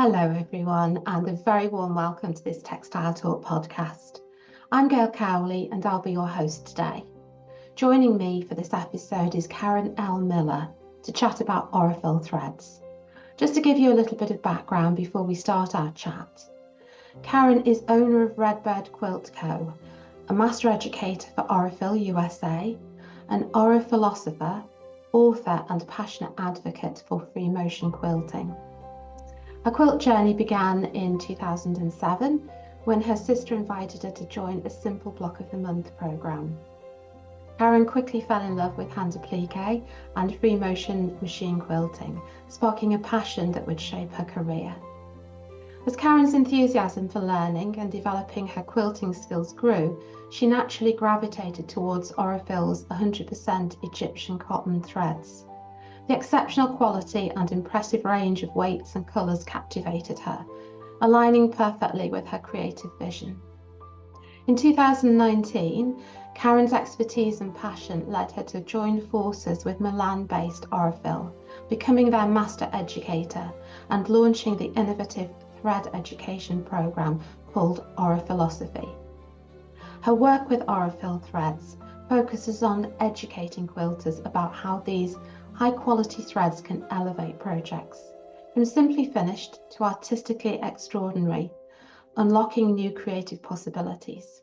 Hello, everyone, and a very warm welcome to this Textile Talk podcast. I'm Gail Cowley, and I'll be your host today. Joining me for this episode is Karen L. Miller to chat about Aurifil Threads. Just to give you a little bit of background before we start our chat, Karen is owner of Redbird Quilt Co., a master educator for Aurifil USA, an Aurifilosopher, author and passionate advocate for free motion quilting. Her quilt journey began in 2007 when her sister invited her to join a Simple Block of the Month programme. Karen quickly fell in love with hand applique and free motion machine quilting, sparking a passion that would shape her career. As Karen's enthusiasm for learning and developing her quilting skills grew, she naturally gravitated towards Aurifil's 100% Egyptian cotton threads. The exceptional quality and impressive range of weights and colours captivated her, aligning perfectly with her creative vision. In 2019, Karen's expertise and passion led her to join forces with Milan-based Aurifil, becoming their master educator and launching the innovative thread education programme called Aurifilosophy. Her work with Aurifil Threads focuses on educating quilters about how these high-quality threads can elevate projects, from simply finished to artistically extraordinary, unlocking new creative possibilities.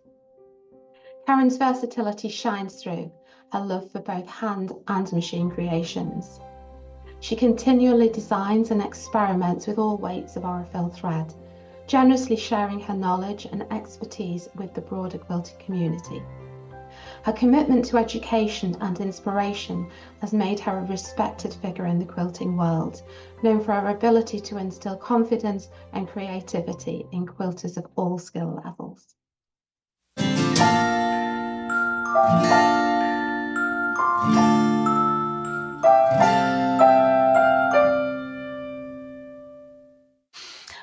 Karen's versatility shines through her love for both hand and machine creations. She continually designs and experiments with all weights of Aurifil thread, generously sharing her knowledge and expertise with the broader quilting community. Her commitment to education and inspiration has made her a respected figure in the quilting world, known for her ability to instill confidence and creativity in quilters of all skill levels.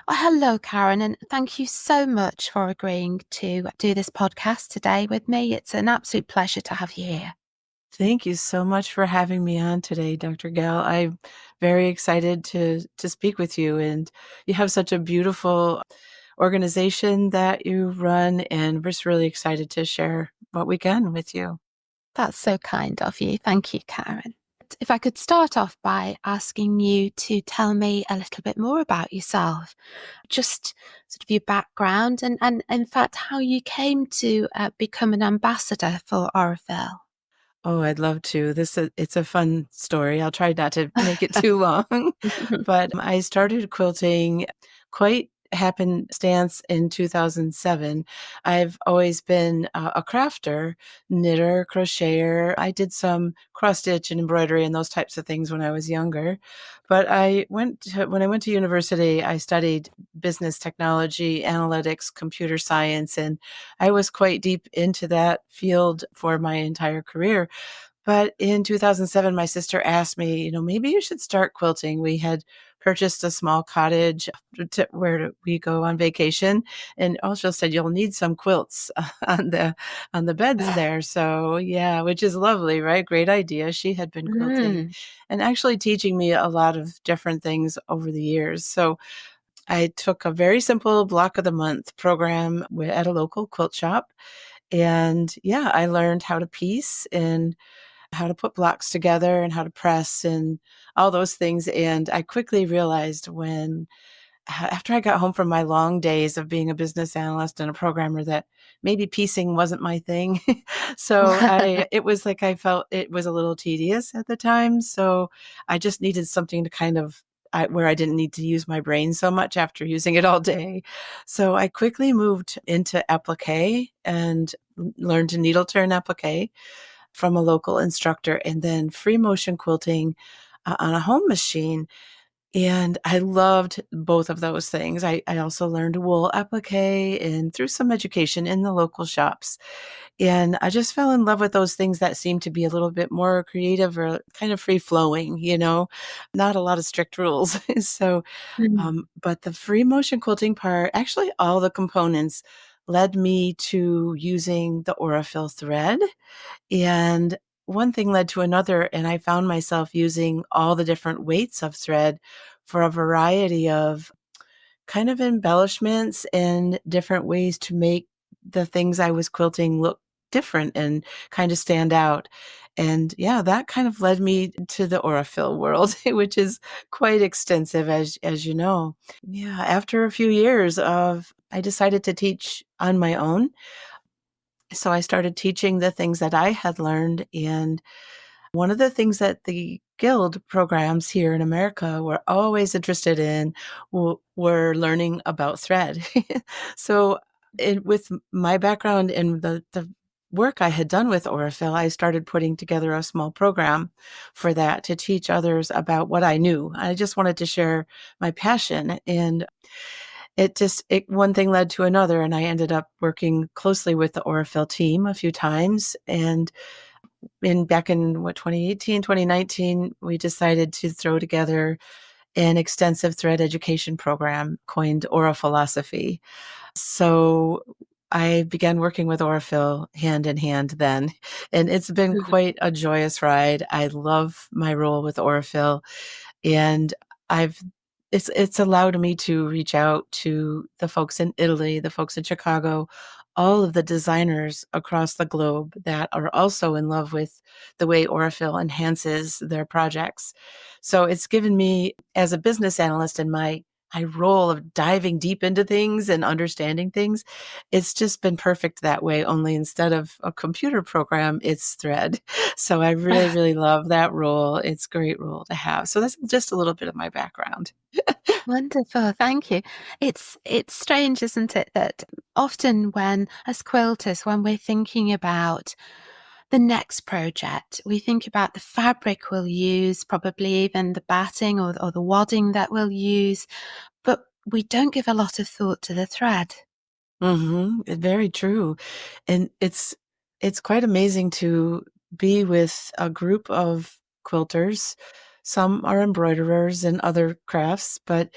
Hello, Karen, and thank you so much for agreeing to do this podcast today with me. It's an absolute pleasure to have you here. Thank you so much for having me on today, Dr. Gail. I'm very excited to speak with you, and you have such a beautiful organization that you run, and we're just really excited to share what we can with you. That's so kind of you. Thank you, Karen. If I could start off by asking you to tell me a little bit more about yourself, just sort of your background and in fact, how you came to become an ambassador for Aurifil. Oh, I'd love to. It's a fun story. I'll try not to make it too long. But I started quilting quite happenstance in 2007. I've always been a crafter, knitter, crocheter. I did some cross stitch and embroidery and those types of things when I was younger. But when I went to university, I studied business technology, analytics, computer science, and I was quite deep into that field for my entire career. But in 2007, my sister asked me, maybe you should start quilting. We had purchased a small cottage where we go on vacation, and also said you'll need some quilts on the beds there. So yeah, which is lovely, right? Great idea. She had been quilting and actually teaching me a lot of different things over the years. So I took a very simple block of the month program at a local quilt shop. And yeah, I learned how to piece and how to put blocks together and how to press and all those things. And I quickly realized after I got home from my long days of being a business analyst and a programmer, that maybe piecing wasn't my thing. So it was like I felt it was a little tedious at the time. So I just needed something to kind of where I didn't need to use my brain so much after using it all day. So I quickly moved into applique and learned to needle turn applique from a local instructor, and then free motion quilting on a home machine. And I loved both of those things. I also learned wool applique and through some education in the local shops. And I just fell in love with those things that seemed to be a little bit more creative or kind of free flowing, not a lot of strict rules. So, but the free motion quilting part, actually all the components led me to using the Aurifil thread. And one thing led to another, and I found myself using all the different weights of thread for a variety of kind of embellishments and different ways to make the things I was quilting look different and kind of stand out. And yeah, that kind of led me to the Aurifil world, which is quite extensive, as you know. Yeah, after a few years I decided to teach on my own. So I started teaching the things that I had learned. And one of the things that the guild programs here in America were always interested in were learning about thread. So, with my background in the work I had done with Aurifil, I started putting together a small program for that to teach others about what I knew. I just wanted to share my passion, and it one thing led to another, and I ended up working closely with the Aurifil team a few times. And back in 2018, 2019, we decided to throw together an extensive thread education program coined Aura Philosophy. So I began working with Aurifil hand in hand then, and it's been quite a joyous ride. I love my role with Aurifil, and I've it's allowed me to reach out to the folks in Italy, the folks in Chicago, all of the designers across the globe that are also in love with the way Aurifil enhances their projects. So it's given me, as a business analyst in my role of diving deep into things and understanding things, it's just been perfect that way, only instead of a computer program, it's thread. So I really, really love that role. It's a great role to have. So that's just a little bit of my background. Wonderful, thank you. It's strange, isn't it, that often when as quilters, when we're thinking about the next project, we think about the fabric we'll use, probably even the batting or the wadding that we'll use, but we don't give a lot of thought to the thread. Very true. And it's quite amazing to be with a group of quilters. Some are embroiderers and other crafts, but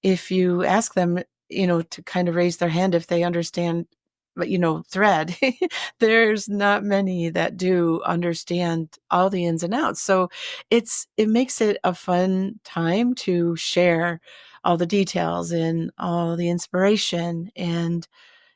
if you ask them, to kind of raise their hand if they understand, but thread, there's not many that do understand all the ins and outs. So it makes it a fun time to share all the details and all the inspiration. And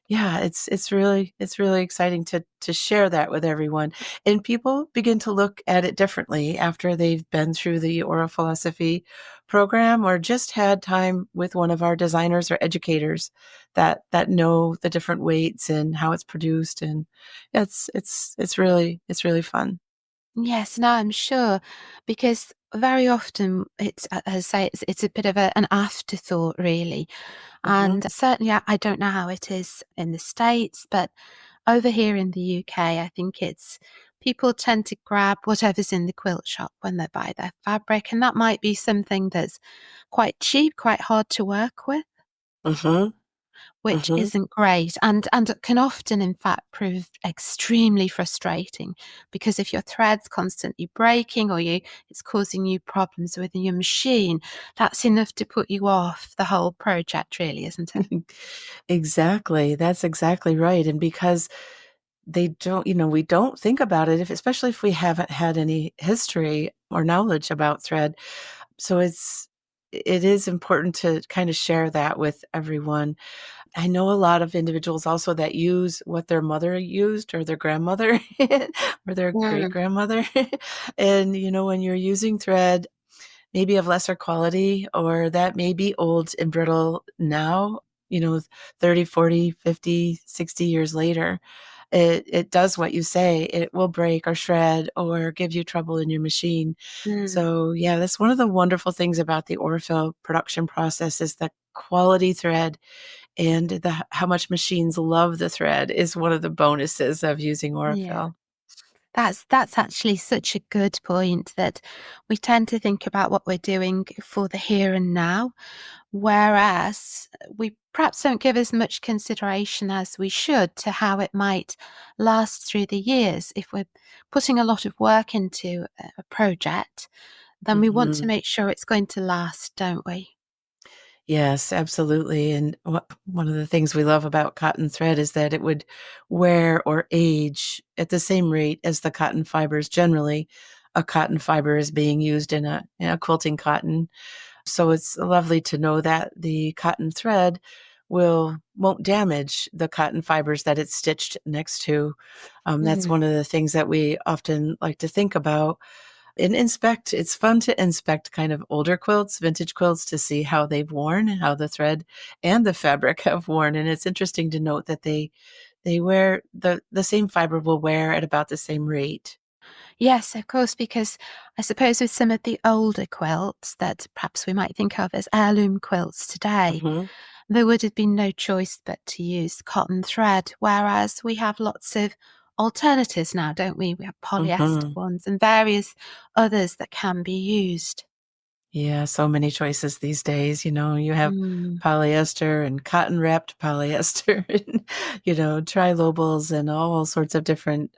yeah, it's really exciting to share that with everyone. And people begin to look at it differently after they've been through the Aura Philosophy program or just had time with one of our designers or educators that know the different weights and how it's produced. And it's really fun. Yes, no, I'm sure, because very often it's, as I say, it's a bit of an afterthought, really. hmm And certainly, I don't know how it is in the States, but over here in the UK, I think it's people tend to grab whatever's in the quilt shop when they buy their fabric, and that might be something that's quite cheap, quite hard to work with, hmm which hmm isn't great, and can often, in fact, prove extremely frustrating, because if your thread's constantly breaking or it's causing you problems with your machine, that's enough to put you off the whole project, really, isn't it? Exactly. That's exactly right. And because they don't, we don't think about it, especially if we haven't had any history or knowledge about thread. So it is important to kind of share that with everyone. I know a lot of individuals also that use what their mother used or their grandmother or their great Mm, grandmother. And, when you're using thread, maybe of lesser quality or that may be old and brittle now, 30, 40, 50, 60 years later, it does what you say. It will break or shred or give you trouble in your machine. mm. So yeah, that's one of the wonderful things about the Aurifil production process is the quality thread and the how much machines love the thread is one of the bonuses of using Yeah. Aurifil. That's actually such a good point, that we tend to think about what we're doing for the here and now, whereas we perhaps don't give as much consideration as we should to how it might last through the years. If we're putting a lot of work into a project, then we want to Mhm. make sure it's going to last, don't we? Yes, absolutely. And one of the things we love about cotton thread is that it would wear or age at the same rate as the cotton fibers. Generally, a cotton fiber is being used in a quilting cotton. So it's lovely to know that the cotton thread won't damage the cotton fibers that it's stitched next to. That's one of the things that we often like to think about and inspect. It's fun to inspect kind of older quilts, vintage quilts, to see how they've worn and how the thread and the fabric have worn. And it's interesting to note that they wear the same fiber will wear at about the same rate. Yes, of course, because I suppose with some of the older quilts that perhaps we might think of as heirloom quilts today, Mhm. there would have been no choice but to use cotton thread, whereas we have lots of alternatives now, don't we? We have polyester Mhm. ones and various others that can be used. Yeah, so many choices these days. You have Mm, polyester and cotton wrapped polyester and, trilobals and all sorts of different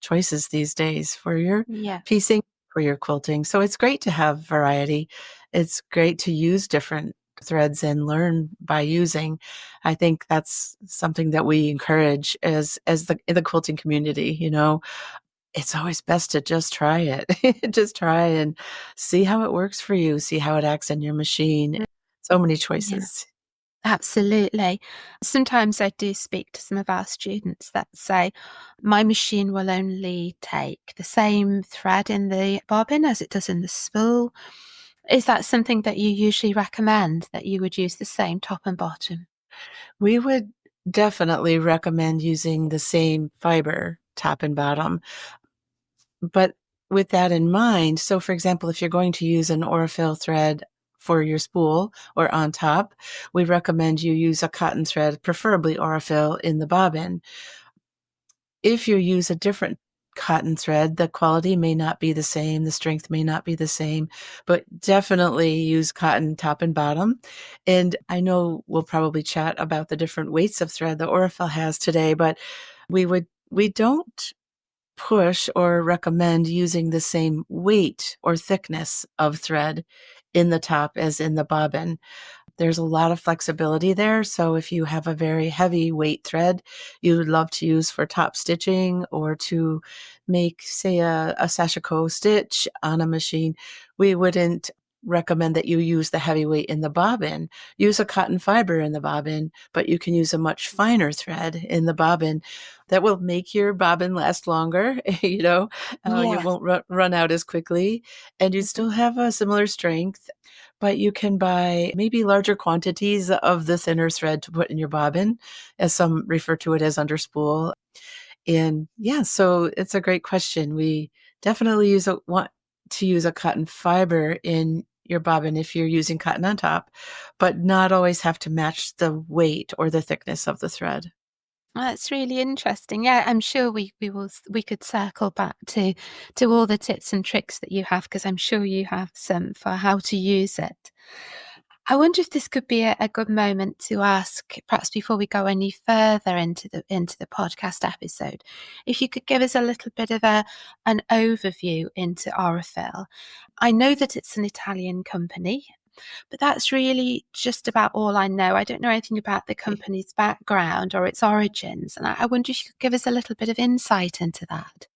choices these days for your yeah. piecing, for your quilting. So it's great to have variety. It's great to use different threads and learn by using. I think that's something that we encourage as in the quilting community. It's always best to just try it. Just try and see how it works for you, see how it acts in your machine. Mm, So many yeah. choices. Absolutely. Sometimes I do speak to some of our students that say, my machine will only take the same thread in the bobbin as it does in the spool. Is that something that you usually recommend, that you would use the same top and bottom? We would definitely recommend using the same fiber, top and bottom. But with that in mind, so for example, if you're going to use an Aurifil thread for your spool or on top, we recommend you use a cotton thread, preferably Aurifil, in the bobbin. If you use a different cotton thread, the quality may not be the same, the strength may not be the same, but definitely use cotton top and bottom. And I know we'll probably chat about the different weights of thread that Aurifil has today, but we don't push or recommend using the same weight or thickness of thread in the top as in the bobbin. There's a lot of flexibility there. So if you have a very heavy weight thread you would love to use for top stitching or to make, say, a sashiko stitch on a machine, we wouldn't recommend that you use the heavy weight in the bobbin. Use a cotton fiber in the bobbin, but you can use a much finer thread in the bobbin that will make your bobbin last longer. You Yes. won't run out as quickly, and you still have a similar strength, but you can buy maybe larger quantities of the thinner thread to put in your bobbin, as some refer to it as underspool. And yeah, so it's a great question. We definitely want to use a cotton fiber in your bobbin if you're using cotton on top, but not always have to match the weight or the thickness of the thread. That's really interesting. Yeah, I'm sure we could circle back to all the tips and tricks that you have, because I'm sure you have some for how to use it. I wonder if this could be a good moment to ask, perhaps before we go any further into the podcast episode, if you could give us a little bit of an overview into Aurifil. I know that it's an Italian company, but that's really just about all I know. I don't know anything about the company's background or its origins, and I wonder if you could give us a little bit of insight into that.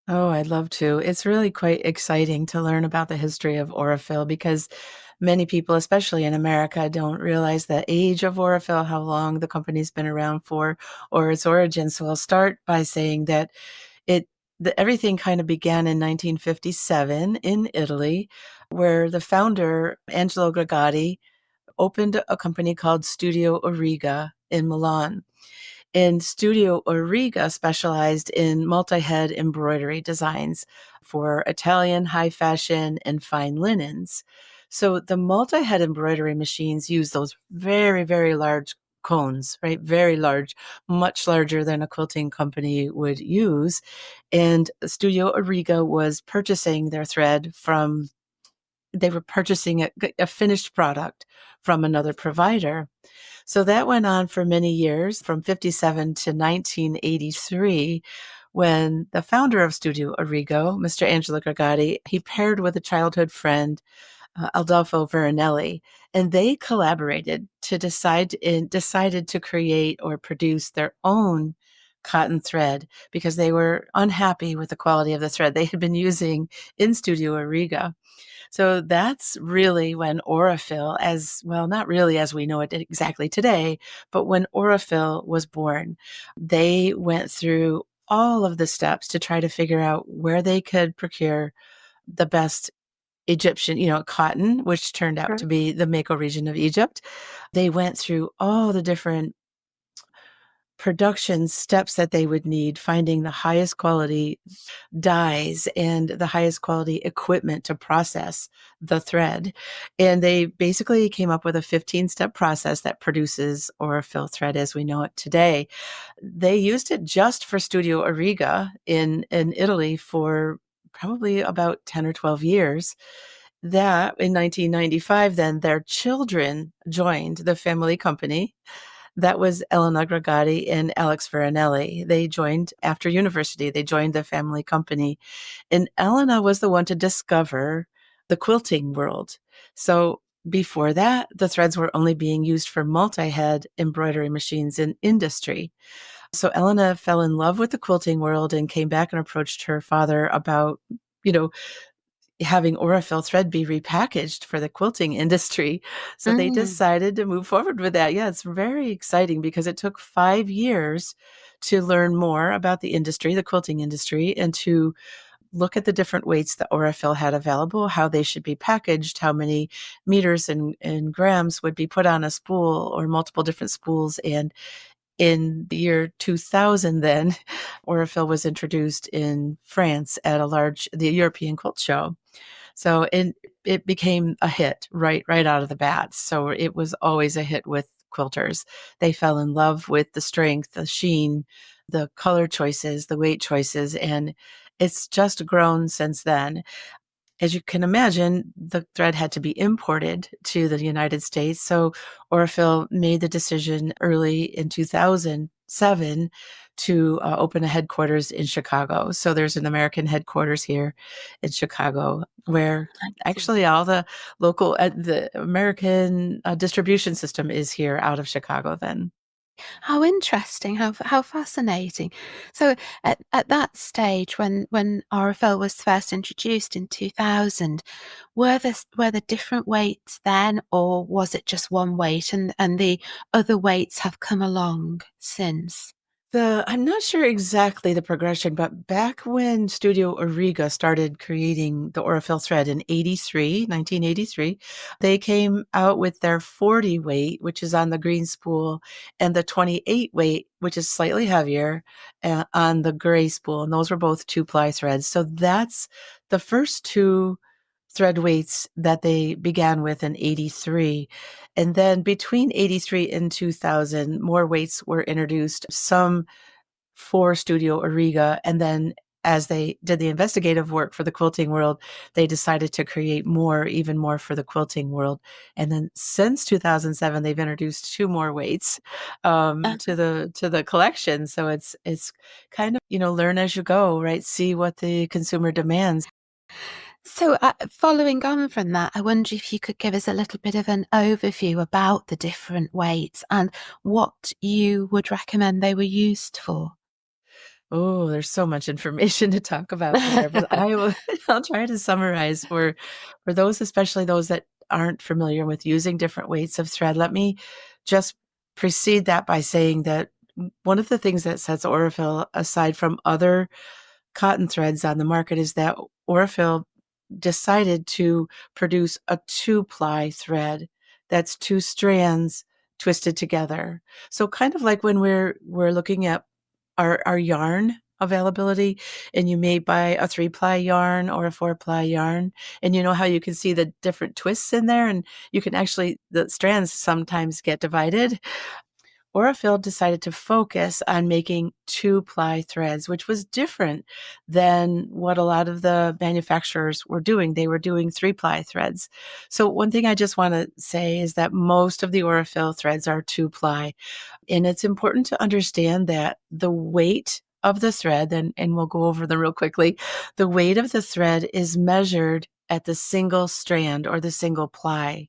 Oh, I'd love to. It's really quite exciting to learn about the history of Aurifil because many people, especially in America, don't realize the age of Aurifil, how long the company's been around for, or its origin. So I'll start by saying that it everything kind of began in 1957 in Italy, where the founder, Angelo Gregati, opened a company called Studio Origa in Milan. And Studio Origa specialized in multi-head embroidery designs for Italian high fashion and fine linens. So the multi-head embroidery machines use those very, very large cones, right? Very large, much larger than a quilting company would use. And Studio Origa was purchasing their thread they were purchasing a finished product from another provider. So that went on for many years, from 57 to 1983, when the founder of Studio Origo, Mr. Angelo Gregati, he paired with a childhood friend, Adolfo Veronelli, and they collaborated to decided to create or produce their own cotton thread because they were unhappy with the quality of the thread they had been using in Studio Origa. So that's really when Aurifil, as well, not really as we know it exactly today, but when Aurifil was born, they went through all of the steps to try to figure out where they could procure the best Egyptian, cotton, which turned out to be the Mako region of Egypt. They went through all the different production steps that they would need, finding the highest quality dyes and the highest quality equipment to process the thread. And they basically came up with a 15-step process that produces Aurifil thread as we know it today. They used it just for Studio Origa in Italy for probably about 10 or 12 years. That in 1995, then their children joined the family company. That was Elena Gregati and Alex Veronelli. They joined after university. They joined the family company. And Elena was the one to discover the quilting world. So before that, the threads were only being used for multi-head embroidery machines in industry. So Elena fell in love with the quilting world and came back and approached her father about, having Aurifil thread be repackaged for the quilting industry. So they decided to move forward with that. Yeah, it's very exciting because it took 5 years to learn more about the industry, the quilting industry, and to look at the different weights that Aurifil had available, how they should be packaged, how many meters and grams would be put on a spool or multiple different spools. And in the year 2000, then Aurifil was introduced in France at the European Quilt Show. So it became a hit right out of the bat. So it was always a hit with quilters. They fell in love with the strength, the sheen, the color choices, the weight choices, and it's just grown since then. As you can imagine, the thread had to be imported to the United States. So Aurifil made the decision early in 2007 to open a headquarters in Chicago. So there's an American headquarters here in Chicago where actually all the local, the American distribution system is here out of Chicago then. How interesting, how fascinating. So at that stage when Aurifil was first introduced in 2000, were the different weights then, or was it just one weight and the other weights have come along since? I'm not sure exactly the progression, but back when Studio Origa started creating the Aurifil thread in 1983, they came out with their 40 weight, which is on the green spool, and the 28 weight, which is slightly heavier, on the gray spool. And those were both 2-ply threads. So that's the first two thread weights that they began with in 83. And then between 83 and 2000, more weights were introduced, some for Studio Origa. And then as they did the investigative work for the quilting world, they decided to create even more for the quilting world. And then since 2007, they've introduced 2 more weights to the collection. So it's kind of, learn as you go, right? See what the consumer demands. So, following on from that, I wonder if you could give us a little bit of an overview about the different weights and what you would recommend they were used for. Oh, there's so much information to talk about there, but I'll try to summarize for those, especially those that aren't familiar with using different weights of thread. Let me just precede that by saying that one of the things that sets Aurifil aside from other cotton threads on the market is that Aurifil decided to produce a 2-ply thread. That's 2 strands twisted together. So kind of like when we're looking at our yarn availability, and you may buy a 3-ply yarn or a 4-ply yarn, and you know how you can see the different twists in there, and you can actually, the strands sometimes get divided. Aurifil decided to focus on making 2-ply threads, which was different than what a lot of the manufacturers were doing. They were doing 3-ply threads. So one thing I just want to say is that most of the Aurifil threads are 2-ply. And it's important to understand that the weight of the thread, and we'll go over them real quickly, the weight of the thread is measured at the single strand or the single ply.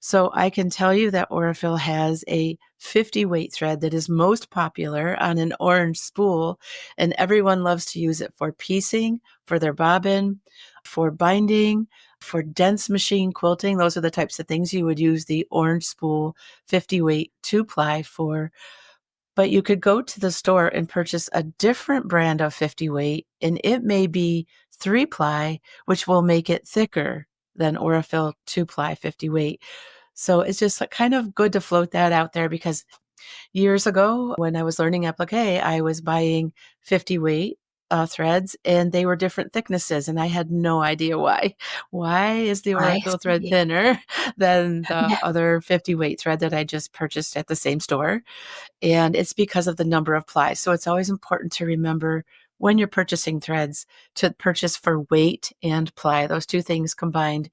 So I can tell you that Aurifil has a 50 weight thread that is most popular on an orange spool, and everyone loves to use it for piecing, for their bobbin, for binding, For dense machine quilting, those are the types of things you would use the orange spool 50 weight 2-ply for. But you could go to the store and purchase a different brand of 50 weight, and it may be 3-ply, which will make it thicker than Aurifil 2-ply 50 weight. So it's just kind of good to float that out there, because years ago when I was learning applique, I was buying 50 weight threads, and they were different thicknesses, and I had no idea why. Why is the I Aurifil thread see. thinner than the Yeah, other 50 weight thread that I just purchased at the same store? And it's because of the number of plies. So it's always important to remember when you're purchasing threads to purchase for weight and ply. Those two things combined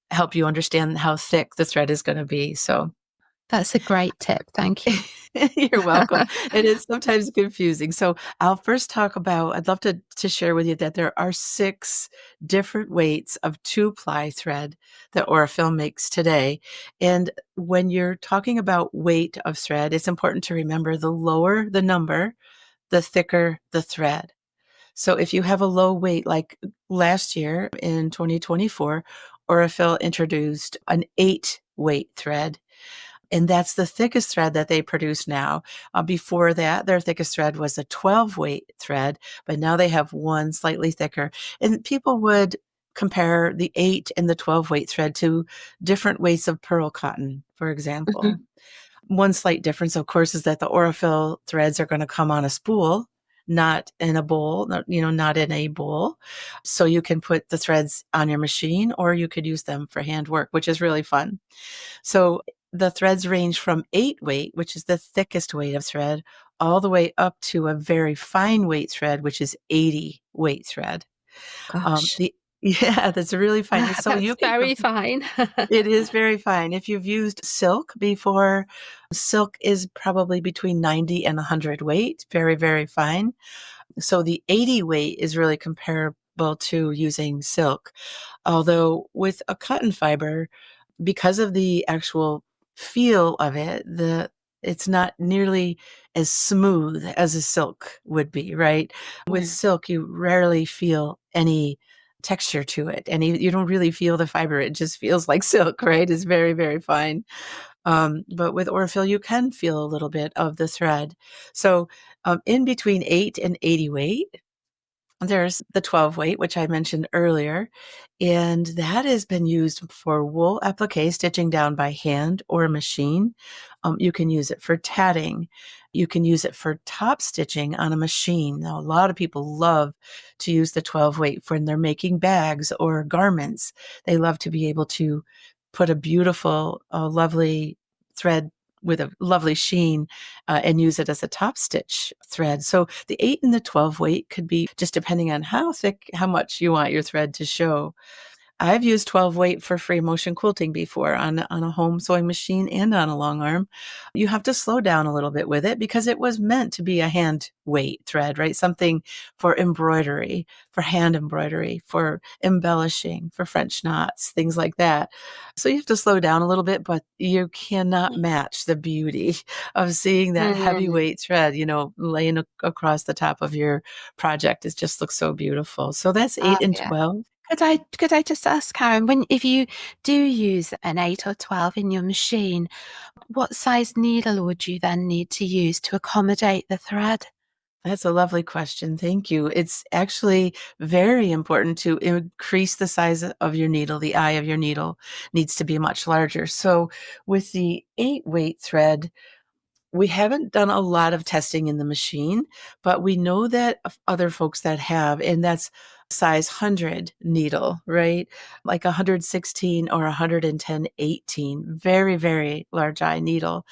help you understand how thick the thread is going to be. So that's a great tip. Thank you. you're welcome. It is sometimes confusing. So I'll first talk about, I'd love to share with you that there are 6 different weights of 2-ply thread that Aurifil makes today. And when you're talking about weight of thread, it's important to remember the lower the number, the thicker the thread. So if you have a low weight, like last year in 2024, Aurifil introduced an 8 weight thread, and that's the thickest thread that they produce now. Before that, their thickest thread was a 12 weight thread, but now they have one slightly thicker. And people would compare the 8 and the 12 weight thread to different weights of pearl cotton, for example. Mhm. One slight difference, of course, is that the Aurifil threads are going to come on a spool, not in a bowl, not in a bowl. So you can put the threads on your machine, or you could use them for hand work, which is really fun. So the threads range from 8 weight, which is the thickest weight of thread, all the way up to a very fine weight thread, which is 80 weight thread. Gosh, Yeah, that's really fine. So that's you can very fine. it is very fine. If you've used silk before, silk is probably between 90 and 100 weight, very, very fine. So the 80 weight is really comparable to using silk. Although with a cotton fiber, because of the actual feel of it, it's not nearly as smooth as a silk would be, right? With Mm. silk, you rarely feel any texture to it, and you don't really feel the fiber. It just feels like silk, right? It's very, very fine. But with Aurifil, you can feel a little bit of the thread. So in between 8 and 80 weight, there's the 12 weight, which I mentioned earlier, and that has been used for wool applique stitching down by hand or machine. You can use it for tatting. You can use it for top stitching on a machine. Now, a lot of people love to use the 12 weight when they're making bags or garments. They love to be able to put a beautiful, lovely thread with a lovely sheen and use it as a top stitch thread. So the 8 and the 12 weight could be just depending on how thick, how much you want your thread to show. I've used 12 weight for free motion quilting before on a home sewing machine and on a long arm. You have to slow down a little bit with it because it was meant to be a hand weight thread, right? Something for embroidery, for hand embroidery, for embellishing, for French knots, things like that. So you have to slow down a little bit, but you cannot match the beauty of seeing that Mm. heavyweight thread, laying across the top of your project. It just looks so beautiful. So that's Oh, 8 and yeah. 12. Could I just ask, Karen, if you do use an 8 or 12 in your machine, what size needle would you then need to use to accommodate the thread? That's a lovely question. Thank you. It's actually very important to increase the size of your needle. The eye of your needle needs to be much larger. So with the 8 weight thread, we haven't done a lot of testing in the machine, but we know that other folks that have, and that's size 100 needle, right? Like 116 or 110 18, very, very large eye needle.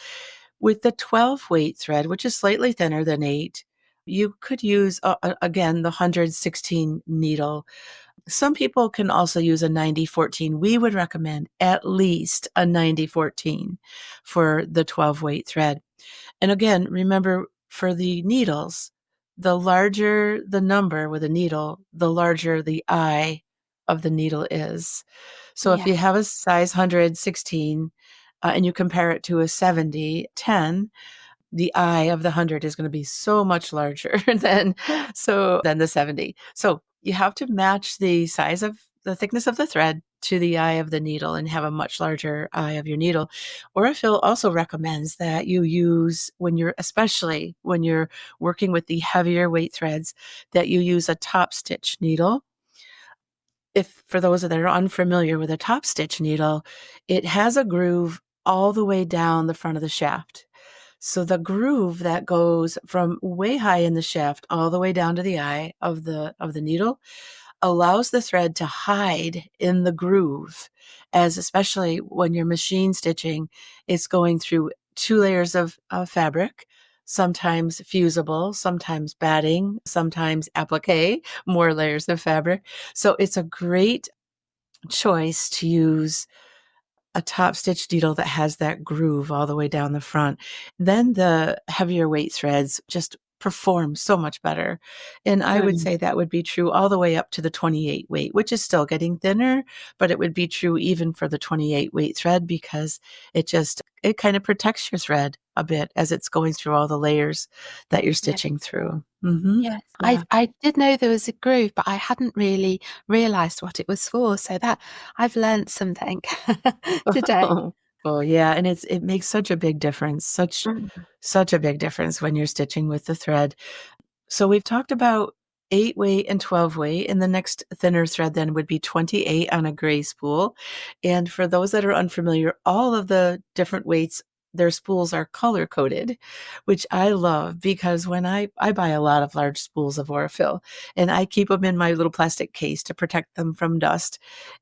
With the 12 weight thread, which is slightly thinner than 8, you could use, again, the 116 needle. Some people can also use a 90-14. We would recommend at least a 90-14 for the 12 weight thread. And again, remember for the needles, the larger the number with a needle, the larger the eye of the needle is. So if Yeah. you have a size 116 and you compare it to a 70-10, the eye of the 100 is going to be so much larger than the 70. So you have to match the size of the thickness of the thread to the eye of the needle and have a much larger eye of your needle. Aurifil also recommends that you use, especially when you're working with the heavier weight threads, that you use a top stitch needle. If for those that are unfamiliar with a top stitch needle, it has a groove all the way down the front of the shaft. So the groove that goes from way high in the shaft all the way down to the eye of the needle allows the thread to hide in the groove, as especially when you're machine stitching, it's going through 2 layers of fabric, sometimes fusible, sometimes batting, sometimes applique, more layers of fabric. So it's a great choice to use a top stitch needle that has that groove all the way down the front. Then the heavier weight threads just perform so much better. And I would say that would be true all the way up to the 28 weight, which is still getting thinner, but it would be true even for the 28 weight thread, because it kind of protects your thread a bit as it's going through all the layers that you're stitching through. Mm-hmm. Yes, Yeah. I did know there was a groove, but I hadn't really realized what it was for. So that I've learned something today. Oh, yeah, and it makes such a big difference, Mm. such a big difference when you're stitching with the thread. So we've talked about 8 weight and 12 weight, and the next thinner thread then would be 28 on a gray spool. And for those that are unfamiliar, all of the different weights, their spools are color coded, which I love, because when I buy a lot of large spools of Aurifil, and I keep them in my little plastic case to protect them from dust.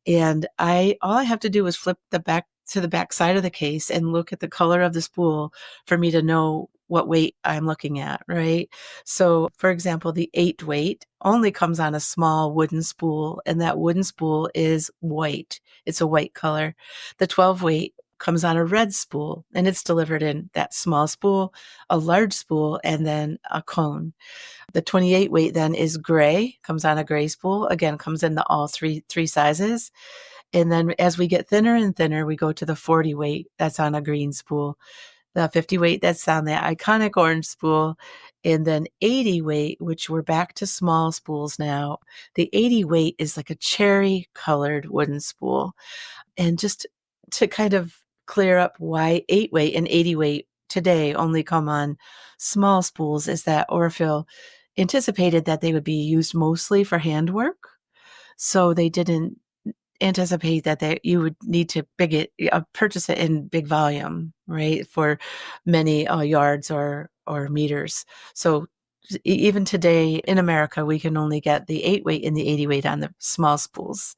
And all I have to do is flip the back to the back side of the case and look at the color of the spool for me to know what weight I'm looking at, right? So, for example, the 8 weight only comes on a small wooden spool, and that wooden spool is white. It's a white color. The 12 weight comes on a red spool, and it's delivered in that small spool, a large spool, and then a cone. The 28 weight then is gray, comes on a gray spool, again, comes in all three sizes. And then as we get thinner and thinner, we go to the 40 weight that's on a green spool, the 50 weight that's on the iconic orange spool, and then 80 weight, which we're back to small spools now. The 80 weight is like a cherry colored wooden spool. And just to kind of clear up why 8 weight and 80 weight today only come on small spools is that Aurifil anticipated that they would be used mostly for handwork. So they didn't anticipate that you would need to purchase it in big volume, right, for many yards or meters. So even today in America, we can only get the 8 weight and the 80 weight on the small spools.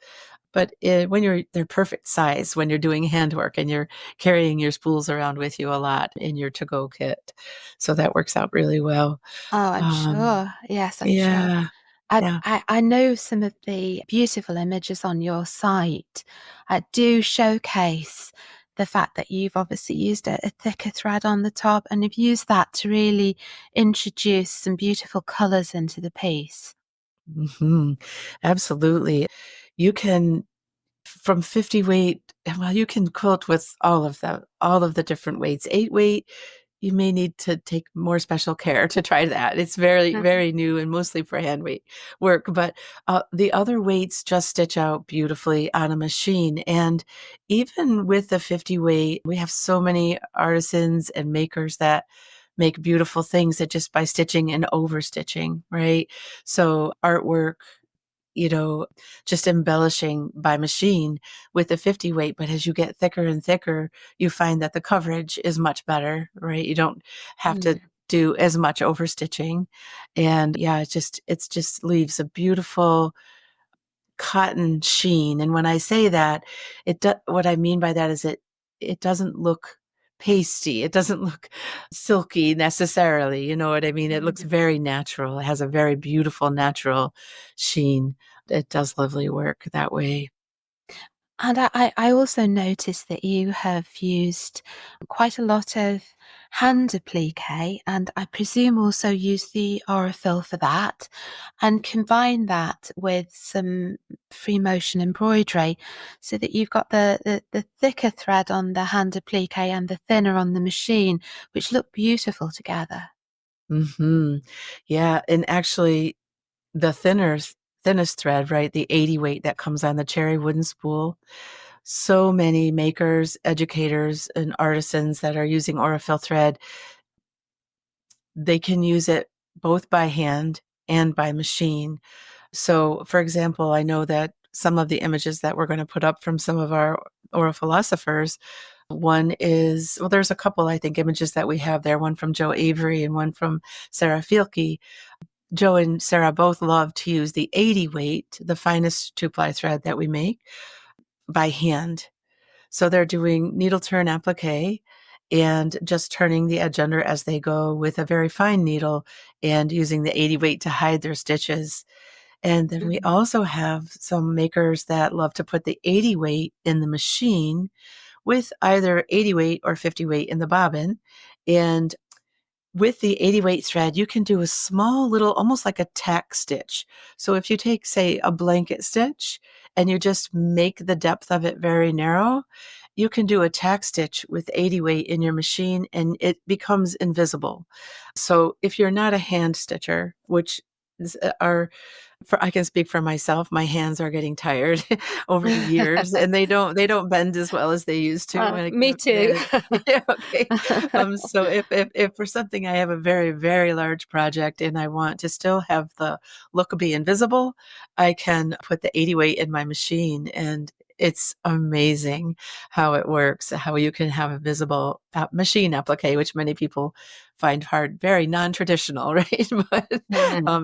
But they're perfect size when you're doing handwork and you're carrying your spools around with you a lot in your to-go kit. So that works out really well. Oh, I'm Um, sure. Yes, I'm sure. yeah, yeah. I know some of the beautiful images on your site do showcase the fact that you've obviously used a thicker thread on the top, and you've used that to really introduce some beautiful colours into the piece. Hmm. Absolutely. You can, from 50 weight, well, you can quilt with all of the different weights. 8 weight, you may need to take more special care to try that. It's very, Mhm. very new and mostly for hand weight work. But the other weights just stitch out beautifully on a machine. And even with the 50 weight, we have so many artisans and makers that make beautiful things that just by stitching and overstitching, right? So artwork, you know, just embellishing by machine with the 50 weight. But as you get thicker and thicker, you find that the coverage is much better, right? You don't have to Mm. do as much overstitching. And yeah, it's just leaves a beautiful cotton sheen. And when I say that, what I mean by that is it doesn't look pasty. It doesn't look silky necessarily. You know what I mean? It looks very natural. It has a very beautiful natural sheen. It does lovely work that way. And I also noticed that you have used quite a lot of hand applique, and I presume also use the Aurifil for that, and combine that with some free motion embroidery so that you've got the thicker thread on the hand applique and the thinner on the machine, which look beautiful together. Hmm. Yeah, and actually, the thinnest thread, right? The 80 weight that comes on the cherry wooden spool. So many makers, educators, and artisans that are using Aurifil thread. They can use it both by hand and by machine. So, for example, I know that some of the images that we're going to put up from some of our Aurifilosophirs, one is, well, there's a couple, I think, images that we have there, one from Joe Avery and one from Sarah Fielke. Joe and Sarah both love to use the 80 weight, the finest two-ply thread that we make, by hand. So they're doing needle turn applique and just turning the edge under as they go with a very fine needle and using the 80 weight to hide their stitches. And then we also have some makers that love to put the 80 weight in the machine with either 80 weight or 50 weight in the bobbin. And with the 80 weight thread, you can do a small little, almost like a tack stitch. So if you take, say, a blanket stitch and you just make the depth of it very narrow, you can do a tack stitch with 80 weight in your machine and it becomes invisible. So if you're not a hand stitcher, which I can speak for myself, my hands are getting tired over the years and they don't bend as well as they used to when it Me comes to too. yeah, okay. So if for something I have a very, very large project and I want to still have the look be invisible, I can put the 80 weight in my machine and it's amazing how it works, how you can have a visible machine applique, which many people find hard, very non-traditional, right? But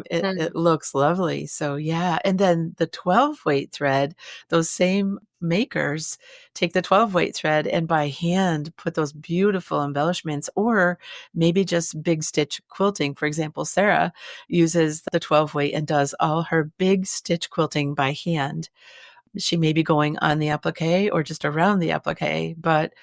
it looks lovely. So yeah. And then the 12 weight thread, those same makers take the 12 weight thread and by hand put those beautiful embellishments or maybe just big stitch quilting. For example, Sarah uses the 12 weight and does all her big stitch quilting by hand. She may be going on the applique or just around the applique, but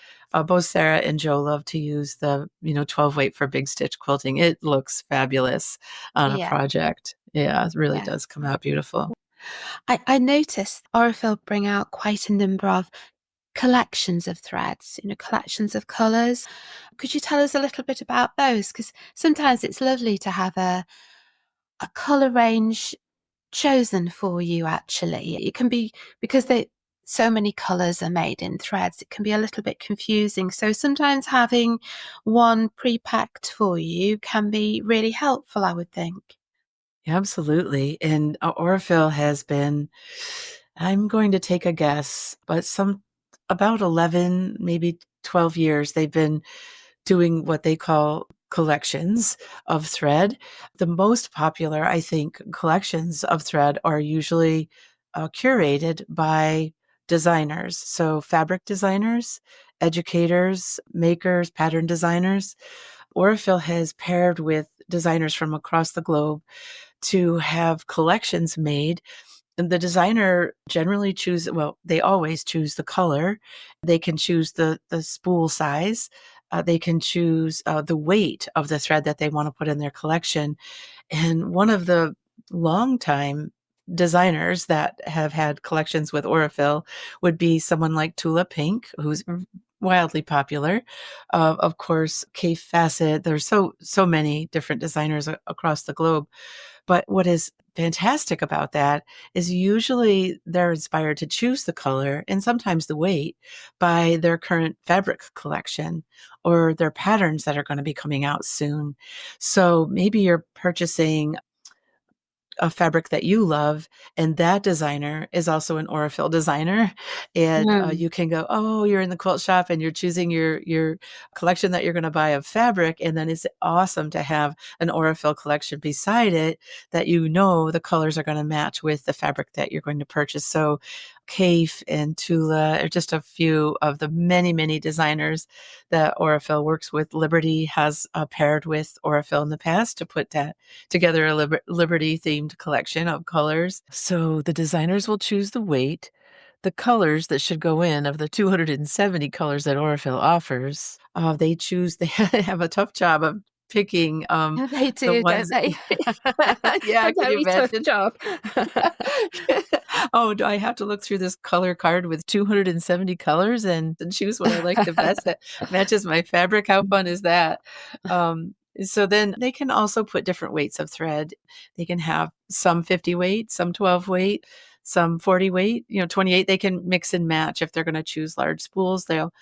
both Sarah and Joe love to use the 12 weight for big stitch quilting. It looks fabulous on a Yeah. project. Yeah, it really Yeah. does come out beautiful. I noticed Aurifil bring out quite a number of collections of threads, collections of colours. Could you tell us a little bit about those? Because sometimes it's lovely to have a colour range chosen for you, actually. It can be, because so many colours are made in threads, it can be a little bit confusing. So sometimes having one pre-packed for you can be really helpful, I would think. Absolutely. And Aurifil has been, I'm going to take a guess, but about 11, maybe 12 years, they've been doing what they call collections of thread. The most popular, I think, collections of thread are usually curated by designers. So fabric designers, educators, makers, pattern designers. Aurifil has paired with designers from across the globe to have collections made. And the designer generally they always choose the color. They can choose the spool size. They can choose the weight of the thread that they want to put in their collection. And one of the longtime designers that have had collections with Aurifil would be someone like Tula Pink, who's wildly popular. Of course, Kay Fassett. There's so many different designers across the globe. But what is fantastic about that is usually they're inspired to choose the color and sometimes the weight by their current fabric collection or their patterns that are going to be coming out soon. So maybe you're purchasing a fabric that you love, and that designer is also an Aurifil designer, and you can go, oh, you're in the quilt shop and you're choosing your collection that you're going to buy of fabric, and then it's awesome to have an Aurifil collection beside it that the colors are going to match with the fabric that you're going to purchase. So Kaif and Tula are just a few of the many, many designers that Aurifil works with. Liberty has paired with Aurifil in the past to put that together, a Liberty themed collection of colors. So the designers will choose the weight, the colors that should go in of the 270 colors that Aurifil offers. They have a tough job of picking They the do, don't ones. they? Yeah, A can you very tough imagine? job. Oh, do I have to look through this color card with 270 colors and choose what I like the best that matches my fabric? How fun is that? So then they can also put different weights of thread. They can have some 50 weight, some 12 weight, some 40 weight, 28. They can mix and match if they're going to choose large spools. They'll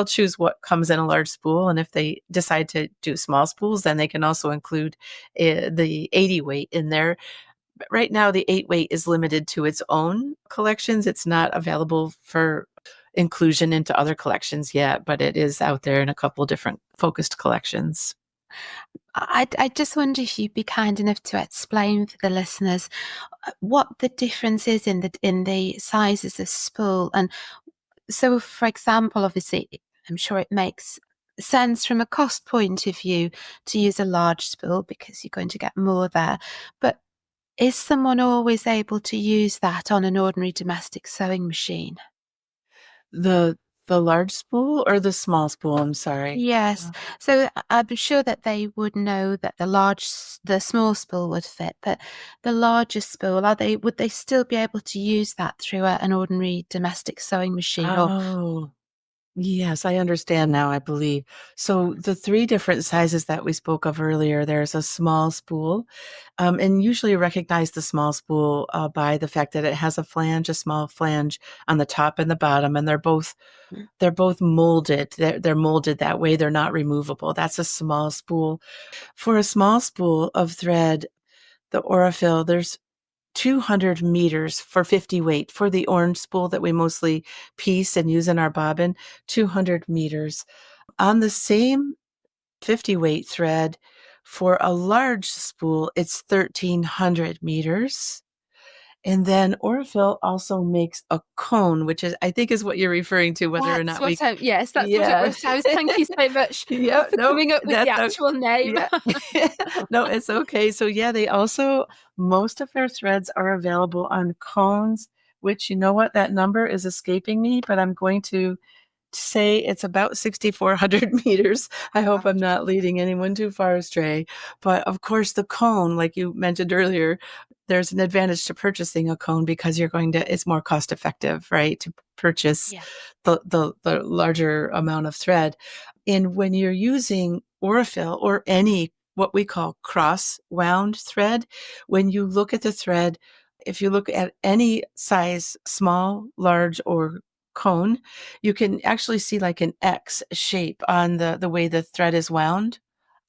choose what comes in a large spool. And if they decide to do small spools, then they can also include the 80 weight in there. But right now, the 8 weight is limited to its own collections. It's not available for inclusion into other collections yet, but it is out there in a couple different focused collections. I just wonder if you'd be kind enough to explain for the listeners what the difference is in the sizes of spool. And so, for example, obviously, I'm sure it makes sense from a cost point of view to use a large spool because you're going to get more there. But is someone always able to use that on an ordinary domestic sewing machine? The large spool or the small spool? I'm sorry. Yes. So I'm sure that they would know that the small spool would fit, but the larger spool, would they still be able to use that through an ordinary domestic sewing machine? Or Oh, yes, I understand now, I believe. So the 3 different sizes that we spoke of earlier, there's a small spool, and usually you recognize the small spool by the fact that it has a small flange on the top and the bottom, and they're both molded. They're molded that way. They're not removable. That's a small spool. For a small spool of thread, the Aurifil, there's 200 meters for 50 weight. For the orange spool that we mostly piece and use in our bobbin, 200 meters. On the same 50 weight thread, for a large spool, it's 1,300 meters. And then Aurifil also makes a cone, which I think is what you're referring to, whether or that's not what yes, that's what it yeah. was. Thank you so much Yeah, for no, coming up with the that's actual name. yeah. No, it's okay. So yeah, they also, most of their threads are available on cones, which you know what, that number is escaping me, but I'm going to say it's about 6,400 meters. I hope I'm not leading anyone too far astray. But of course, the cone, like you mentioned earlier, there's an advantage to purchasing a cone because it's more cost effective, right? To purchase Yeah. the larger amount of thread. And when you're using Aurifil or any what we call cross wound thread, when you look at the thread, if you look at any size, small, large, or cone, you can actually see like an X shape on the way the thread is wound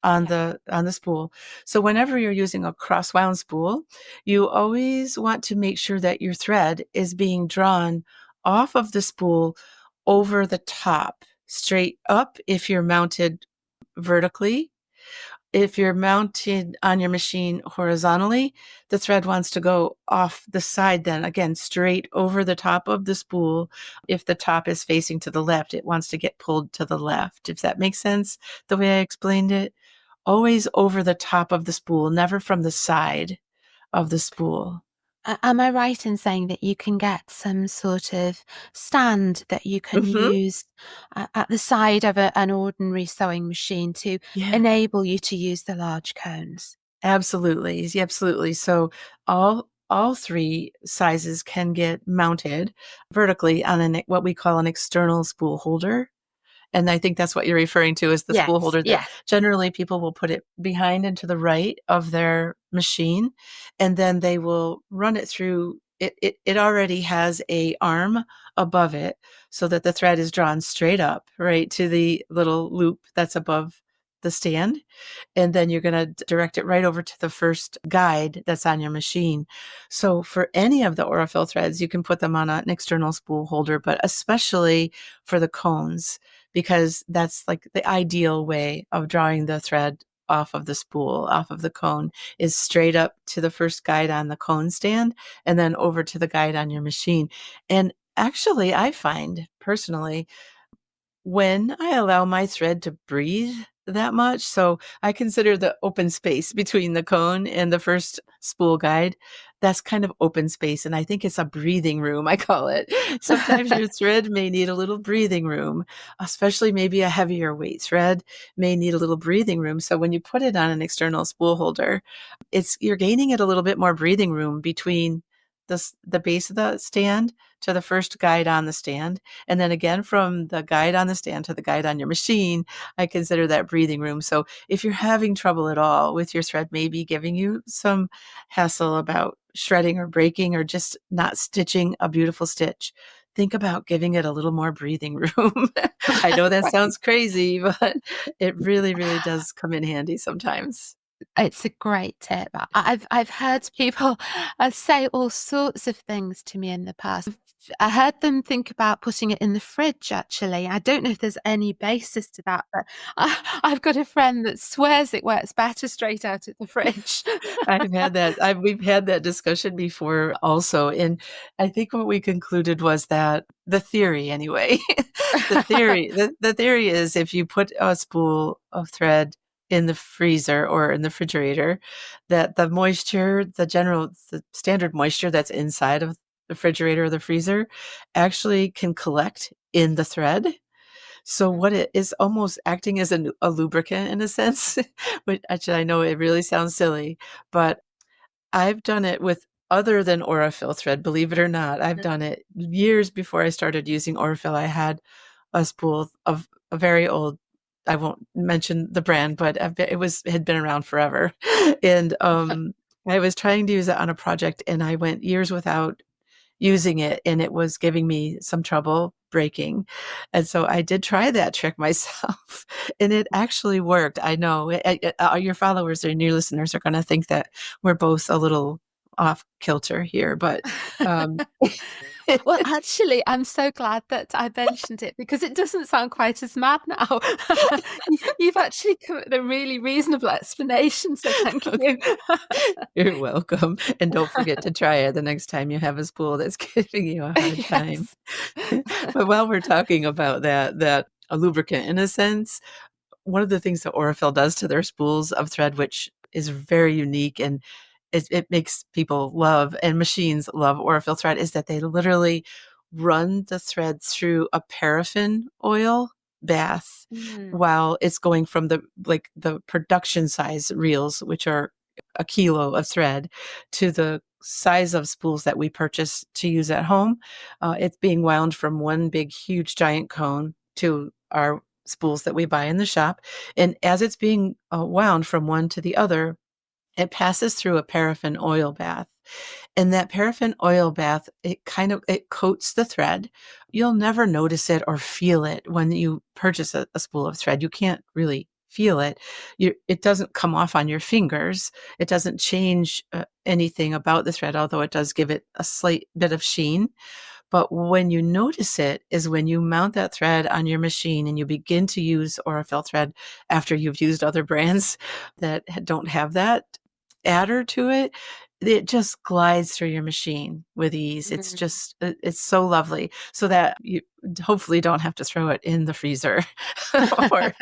on Yeah. the spool. So whenever you're using a cross wound spool, you always want to make sure that your thread is being drawn off of the spool over the top, straight up if you're mounted vertically. If you're mounted on your machine horizontally, the thread wants to go off the side then, again, straight over the top of the spool. If the top is facing to the left, it wants to get pulled to the left. If that makes sense, the way I explained it, always over the top of the spool, never from the side of the spool. Am I right in saying that you can get some sort of stand that you can Mm-hmm. use at the side of an ordinary sewing machine to Yeah. enable you to use the large cones? Absolutely. Yeah, absolutely. So all 3 sizes can get mounted vertically on what we call an external spool holder. And I think that's what you're referring to is the spool Yes, holder that yes. generally people will put it behind and to the right of their machine. And then they will run it through. It already has a arm above it so that the thread is drawn straight up, right, to the little loop that's above the stand. And then you're going to direct it right over to the first guide that's on your machine. So for any of the Aurifil threads, you can put them on an external spool holder, but especially for the cones, because that's like the ideal way of drawing the thread off of the spool, off of the cone, is straight up to the first guide on the cone stand and then over to the guide on your machine. And actually, I find personally, when I allow my thread to breathe that much, so I consider the open space between the cone and the first spool guide, that's kind of open space. And I think it's a breathing room, I call it. Sometimes your thread may need a little breathing room, especially maybe a heavier weight thread may need a little breathing room. So when you put it on an external spool holder, you're gaining it a little bit more breathing room between the base of the stand to the first guide on the stand. And then again, from the guide on the stand to the guide on your machine, I consider that breathing room. So if you're having trouble at all with your thread, maybe giving you some hassle about shredding or breaking or just not stitching a beautiful stitch, think about giving it a little more breathing room. I know that Right. sounds crazy, but it really, really does come in handy sometimes. It's a great tip. I've heard people say all sorts of things to me in the past. I heard them think about putting it in the fridge, actually. I don't know if there's any basis to that, but I've got a friend that swears it works better straight out of the fridge. We've had that discussion before also. And I think what we concluded was that the theory anyway, the theory is if you put a spool of thread in the freezer or in the refrigerator, that the moisture, the standard moisture that's inside of the refrigerator or the freezer actually can collect in the thread. So what it is almost acting as a lubricant in a sense, but actually I know it really sounds silly, but I've done it with other than Aurifil thread, believe it or not. I've done it years before I started using Aurifil. I had a spool of a very old, I won't mention the brand, but had been around forever. And I was trying to use it on a project and I went years without using it and it was giving me some trouble breaking. And so I did try that trick myself and it actually worked. I know your followers and your listeners are going to think that we're both a little off kilter here, but Well, actually, I'm so glad that I mentioned it because it doesn't sound quite as mad now. You've actually come up with a really reasonable explanation, so thank you. you're welcome. And don't forget to try it the next time you have a spool that's giving you a hard time. Yes. But while we're talking about that a lubricant in a sense, one of the things that Aurifil does to their spools of thread, which is very unique and it makes people love and machines love Aurifil thread, is that they literally run the thread through a paraffin oil bath Mm. while it's going from the production size reels, which are a kilo of thread, to the size of spools that we purchase to use at home. It's being wound from one big, huge, giant cone to our spools that we buy in the shop. And as it's being wound from one to the other, it passes through a paraffin oil bath. And that paraffin oil bath, it coats the thread. You'll never notice it or feel it when you purchase a spool of thread. You can't really feel it. It doesn't come off on your fingers. It doesn't change anything about the thread, although it does give it a slight bit of sheen. But when you notice it is when you mount that thread on your machine and you begin to use Aurifil thread after you've used other brands that don't have that adder to it. It just glides through your machine with ease. Mm. It's so lovely. So that you hopefully don't have to throw it in the freezer or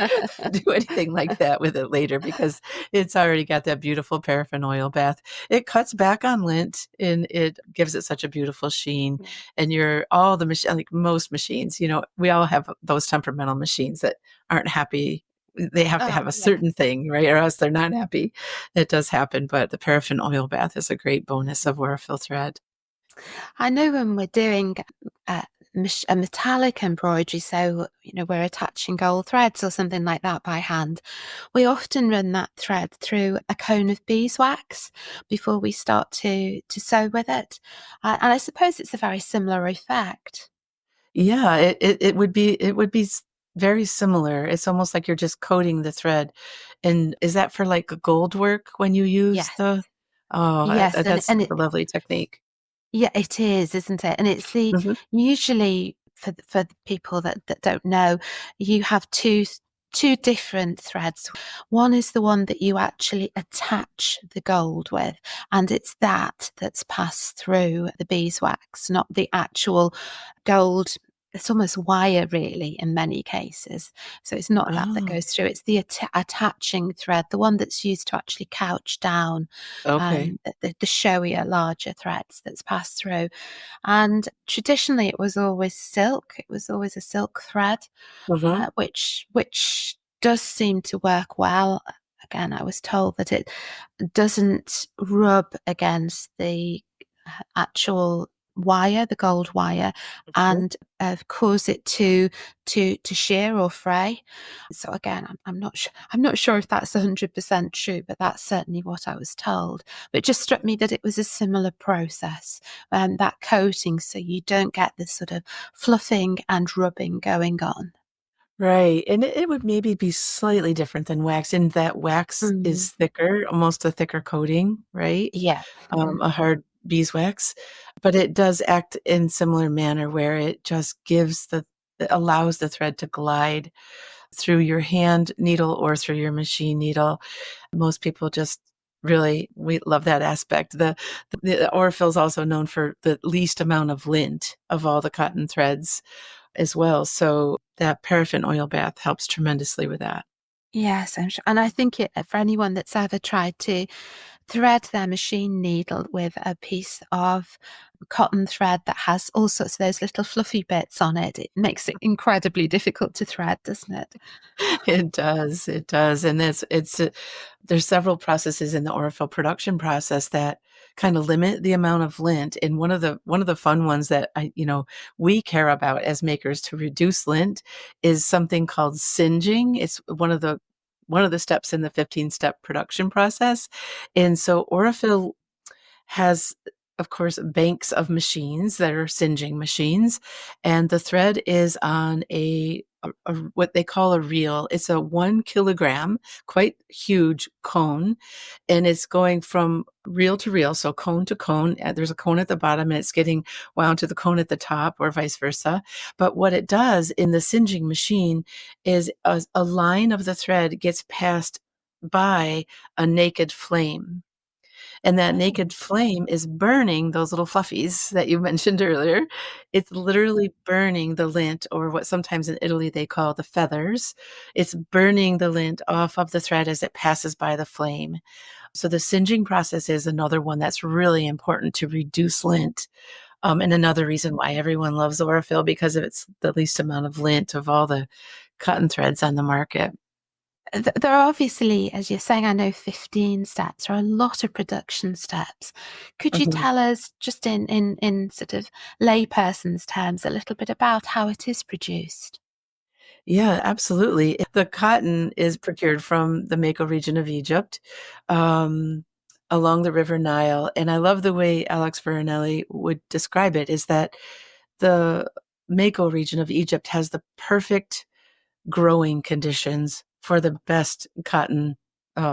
do anything like that with it later because it's already got that beautiful paraffin oil bath. It cuts back on lint and it gives it such a beautiful sheen. Yeah. And like most machines, we all have those temperamental machines that aren't happy. They have to Oh, have a yeah. certain thing, right? Or else they're not happy. It does happen, but the paraffin oil bath is a great bonus of Aurifil thread. I know when we're doing a metallic embroidery, so we're attaching gold threads or something like that by hand, we often run that thread through a cone of beeswax before we start to sew with it, and I suppose it's a very similar effect. Yeah, it would be very similar. It's almost like you're just coating the thread. And is that for like gold work when you use Yes, the? Oh, yes, that's and such it a lovely technique. yeah, it is, isn't it? And it's Mhm. usually for the people that don't know, you have two different threads. One is the one that you actually attach the gold with, and it's that's passed through the beeswax, not the actual gold. It's almost wire, really, in many cases. So it's not that Oh, goes through. It's the attaching thread, the one that's used to actually couch down okay. the showier, larger threads that's passed through. And traditionally, it was always silk. It was always a silk thread, Mhm. which does seem to work well. Again, I was told that it doesn't rub against the actual wire, the gold wire, and cause it to shear or fray. So again, I'm not sure if that's 100% true, but that's certainly what I was told. But it just struck me that it was a similar process, that coating, so you don't get this sort of fluffing and rubbing going on. Right. And it would maybe be slightly different than wax in that wax Mm. is thicker, almost a thicker coating, right? Yeah. A hard beeswax, but it does act in similar manner where it just it allows the thread to glide through your hand needle or through your machine needle. Most people just really, we love that aspect. The Aurifil is also known for the least amount of lint of all the cotton threads as well. So that paraffin oil bath helps tremendously with that. Yes, I'm sure. And I think for anyone that's ever tried to thread their machine needle with a piece of cotton thread that has all sorts of those little fluffy bits on it, it makes it incredibly difficult to thread, doesn't it? It does. It does. And there's several processes in the Aurifil production process that kind of limit the amount of lint. And one of the fun ones that we care about as makers to reduce lint is something called singeing. It's one of the steps in the 15-step production process. And so Aurifil has, of course, banks of machines that are singeing machines, and the thread is on what they call a reel. It's a 1 kilogram, quite huge cone, and it's going from reel to reel, so cone to cone. There's a cone at the bottom, and it's getting wound to the cone at the top, or vice versa. But what it does in the singeing machine is a line of the thread gets passed by a naked flame. And that Oh. naked flame is burning those little fluffies that you mentioned earlier. It's literally burning the lint, or what sometimes in Italy they call the feathers. It's burning the lint off of the thread as it passes by the flame. So the singeing process is another one that's really important to reduce lint. And another reason why everyone loves Aurifil, because of it's the least amount of lint of all the cotton threads on the market. There are obviously, as you're saying, I know 15 steps. There are a lot of production steps. Could you Mhm. tell us, just in sort of layperson's terms, a little bit about how it is produced? Yeah, absolutely. The cotton is procured from the Mako region of Egypt, um, along the River Nile. And I love the way Alex Veronelli would describe it, is that the Mako region of Egypt has the perfect growing conditions for the best cotton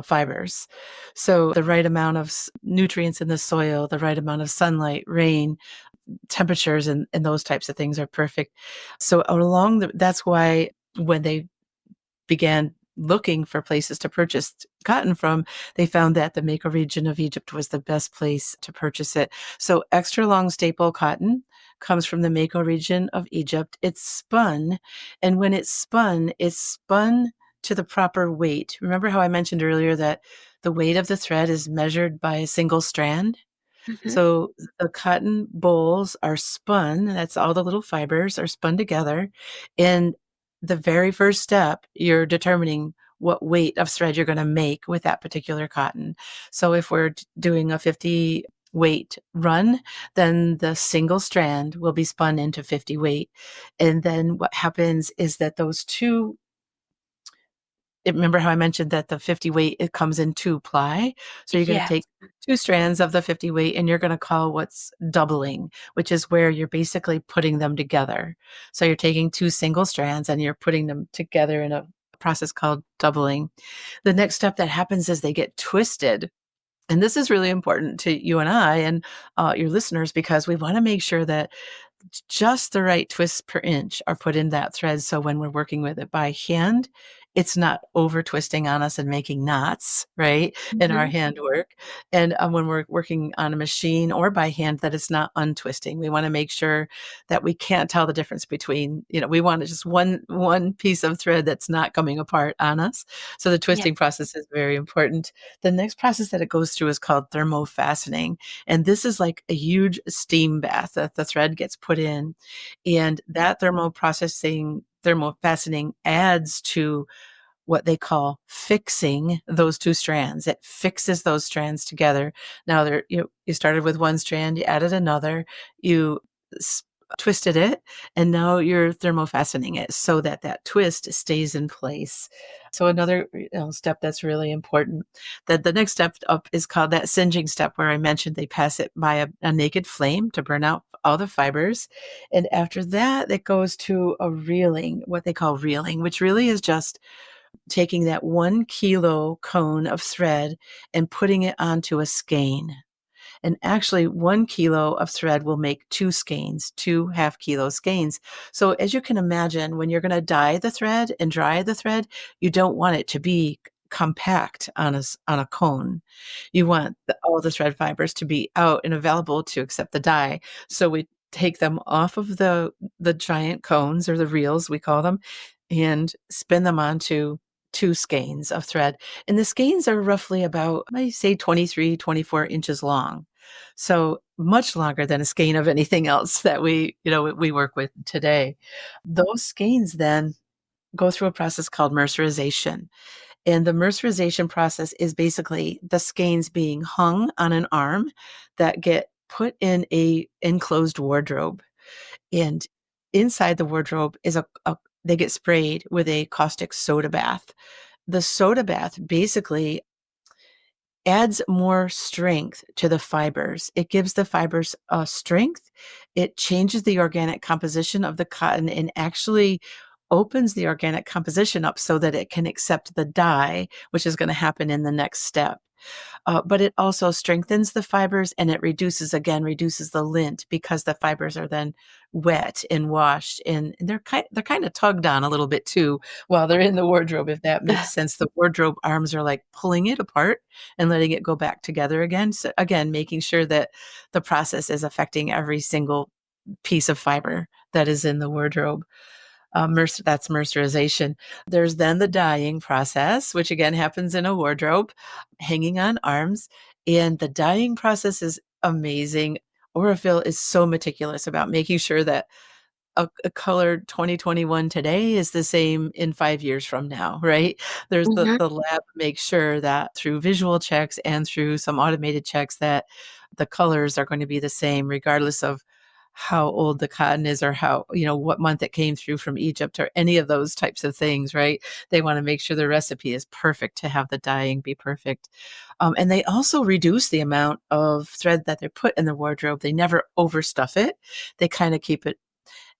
fibers. So the right amount of nutrients in the soil, the right amount of sunlight, rain, temperatures, and those types of things are perfect. So that's why when they began looking for places to purchase cotton from, they found that the Mako region of Egypt was the best place to purchase it. So extra long staple cotton comes from the Mako region of Egypt. It's spun, and when it's spun to the proper weight. Remember how I mentioned earlier that the weight of the thread is measured by a single strand? Hmm. So the cotton bolls are spun, that's all the little fibers are spun together. And the very first step, you're determining what weight of thread you're going to make with that particular cotton. So if we're doing a 50 weight run, then the single strand will be spun into 50 weight. And then what happens is that those two, remember how I mentioned that the 50 weight, it comes in 2 ply? So you're gonna Yes. take 2 strands of the 50 weight, and you're gonna call what's doubling, which is where you're basically putting them together. So you're taking 2 single strands, and you're putting them together in a process called doubling. The next step that happens is they get twisted, and this is really important to you and I and, your listeners, because we wanna make sure that just the right twists per inch are put in that thread. So when we're working with it by hand, it's not over twisting on us and making knots, right, in our Hmm. handwork. And when we're working on a machine or by hand, that it's not untwisting. We want to make sure that we can't tell the difference between, we want just one piece of thread that's not coming apart on us. So the Yeah. twisting process is very important. The next process that it goes through is called thermo fastening. And this is like a huge steam bath that the thread gets put in. And that thermo fastening adds to what they call fixing those two strands. It fixes those strands together. Now you started with one strand, you added another, you twisted it, and now you're thermofastening it so that that twist stays in place. So another step that's really important. That the next step up is called that singeing step, where I mentioned they pass it by a naked flame to burn out all the fibers. And after that, it goes to a reeling, what they call reeling, which really is just taking that 1 kilo cone of thread and putting it onto a skein. And actually, 1 kilo of thread will make 2 skeins, 2 half-kilo skeins. So as you can imagine, when you're going to dye the thread and dry the thread, you don't want it to be compact on a cone. You want all the thread fibers to be out and available to accept the dye. So we take them off of the giant cones, or the reels, we call them, and spin them onto 2 skeins of thread. And the skeins are roughly about, I say, 23, 24 inches long. So much longer than a skein of anything else that we work with today. Those skeins then go through a process called mercerization. And the mercerization process is basically the skeins being hung on an arm that get put in a enclosed wardrobe. And inside the wardrobe is they get sprayed with a caustic soda bath. The soda bath basically adds more strength to the fibers. It gives the fibers strength. It changes the organic composition of the cotton and actually opens the organic composition up so that it can accept the dye, which is going to happen in the next step. But it also strengthens the fibers, and it reduces the lint, because the fibers are then wet and washed, and they're kind of tugged on a little bit too while they're in the wardrobe, if that makes sense. The wardrobe arms are like pulling it apart and letting it go back together again. So again, making sure that the process is affecting every single piece of fiber that is in the wardrobe. That's mercerization. There's then the dyeing process, which again happens in a wardrobe, hanging on arms. And the dyeing process is amazing. Aurifil is so meticulous about making sure that a color 2021 today is the same in 5 years from now, right? There's Mhm. the lab makes sure that through visual checks and through some automated checks that the colors are going to be the same, regardless of how old the cotton is, or how, what month it came through from Egypt, or any of those types of things, right? They want to make sure the recipe is perfect to have the dyeing be perfect. And they also reduce the amount of thread that they put in the wardrobe. They never overstuff it. They kind of keep it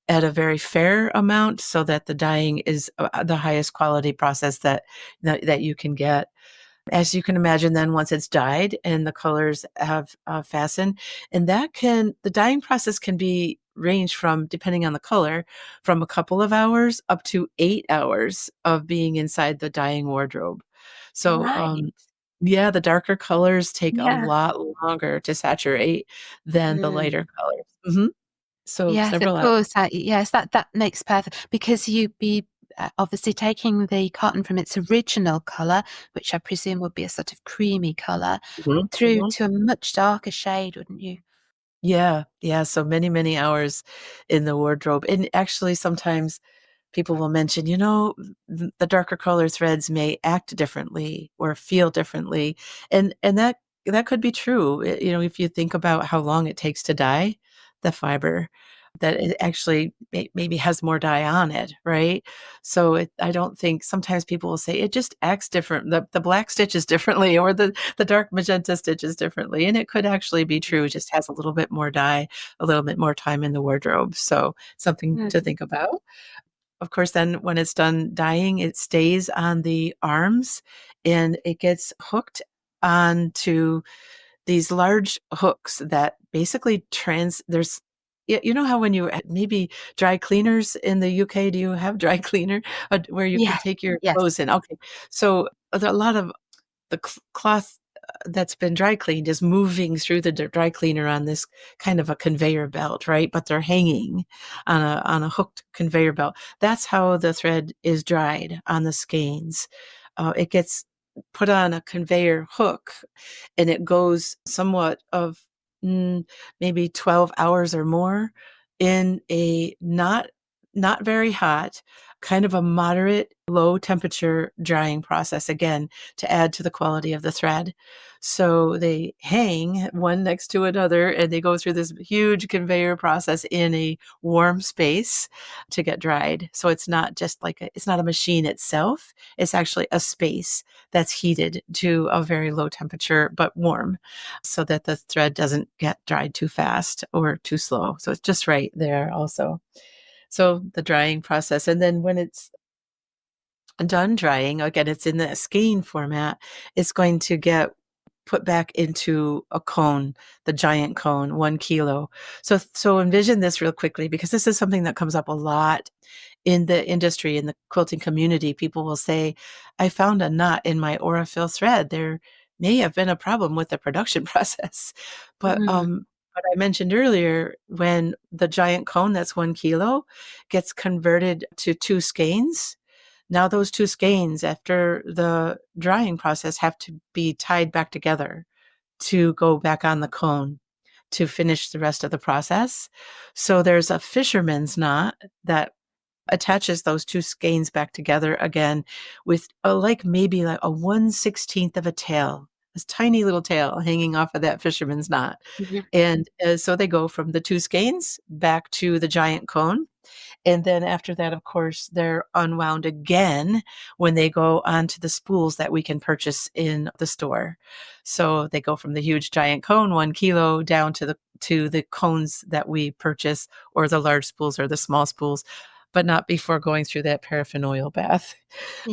at a very fair amount so that the dyeing is the highest quality process that you can get. As you can imagine, then once it's dyed and the colors have fastened, and the dyeing process can be range from, depending on the color, from a couple of hours up to 8 hours of being inside the dyeing wardrobe. So, Right. yeah, the darker colors take a Yeah. lot longer to saturate than the Mm. lighter colors. So Yes, of several hours. course. Yes, that makes perfect, because you'd be obviously taking the cotton from its original color, which I presume would be a sort of creamy color, Mhm, through mhm. to a much darker shade, wouldn't you? Yeah, yeah, so many, many hours in the wardrobe, and actually sometimes people will mention, the darker color threads may act differently or feel differently, and that could be true. If you think about how long it takes to dye the fiber, that it actually maybe has more dye on it, right? So I don't think, sometimes people will say it just acts different. The black stitches differently, or the dark magenta stitches differently, and it could actually be true. It just has a little bit more dye, a little bit more time in the wardrobe. So something to Mm. think about. Of course, then when it's done dyeing, it stays on the arms, and it gets hooked onto these large hooks that basically there's, you know how when you maybe dry cleaners in the UK, do you have dry cleaner where you can Yeah. take your Yes. clothes in? Okay. So a lot of the cloth that's been dry cleaned is moving through the dry cleaner on this kind of a conveyor belt, right? But they're hanging on a hooked conveyor belt. That's how the thread is dried on the skeins. It gets put on a conveyor hook, and it goes somewhat of maybe 12 hours or more in a not not very hot, kind of a moderate low temperature drying process, again, to add to the quality of the thread. So they hang one next to another and they go through this huge conveyor process in a warm space to get dried. So it's not just like it's not a machine itself. It's actually a space that's heated to a very low temperature, but warm, so that the thread doesn't get dried too fast or too slow. So it's just right there also. So the drying process. And then when it's done drying, again, it's in the skein format, it's going to get put back into a cone, the giant cone, 1 kilo. So envision this real quickly, because this is something that comes up a lot in the industry, in the quilting community. People will say, I found a knot in my Aurifil thread. There may have been a problem with the production process. But Mm. what I mentioned earlier, when the giant cone that's 1 kilo gets converted to 2 skeins, now those 2 skeins, after the drying process, have to be tied back together to go back on the cone to finish the rest of the process. So there's a fisherman's knot that attaches those 2 skeins back together again with maybe like a 1/16 of a tail, this tiny little tail hanging off of that fisherman's knot. Mhm. And so they go from the 2 skeins back to the giant cone. And then after that, of course, they're unwound again when they go onto the spools that we can purchase in the store. So they go from the huge giant cone, 1 kilo, down to the cones that we purchase, or the large spools or the small spools, but not before going through that paraffin oil bath.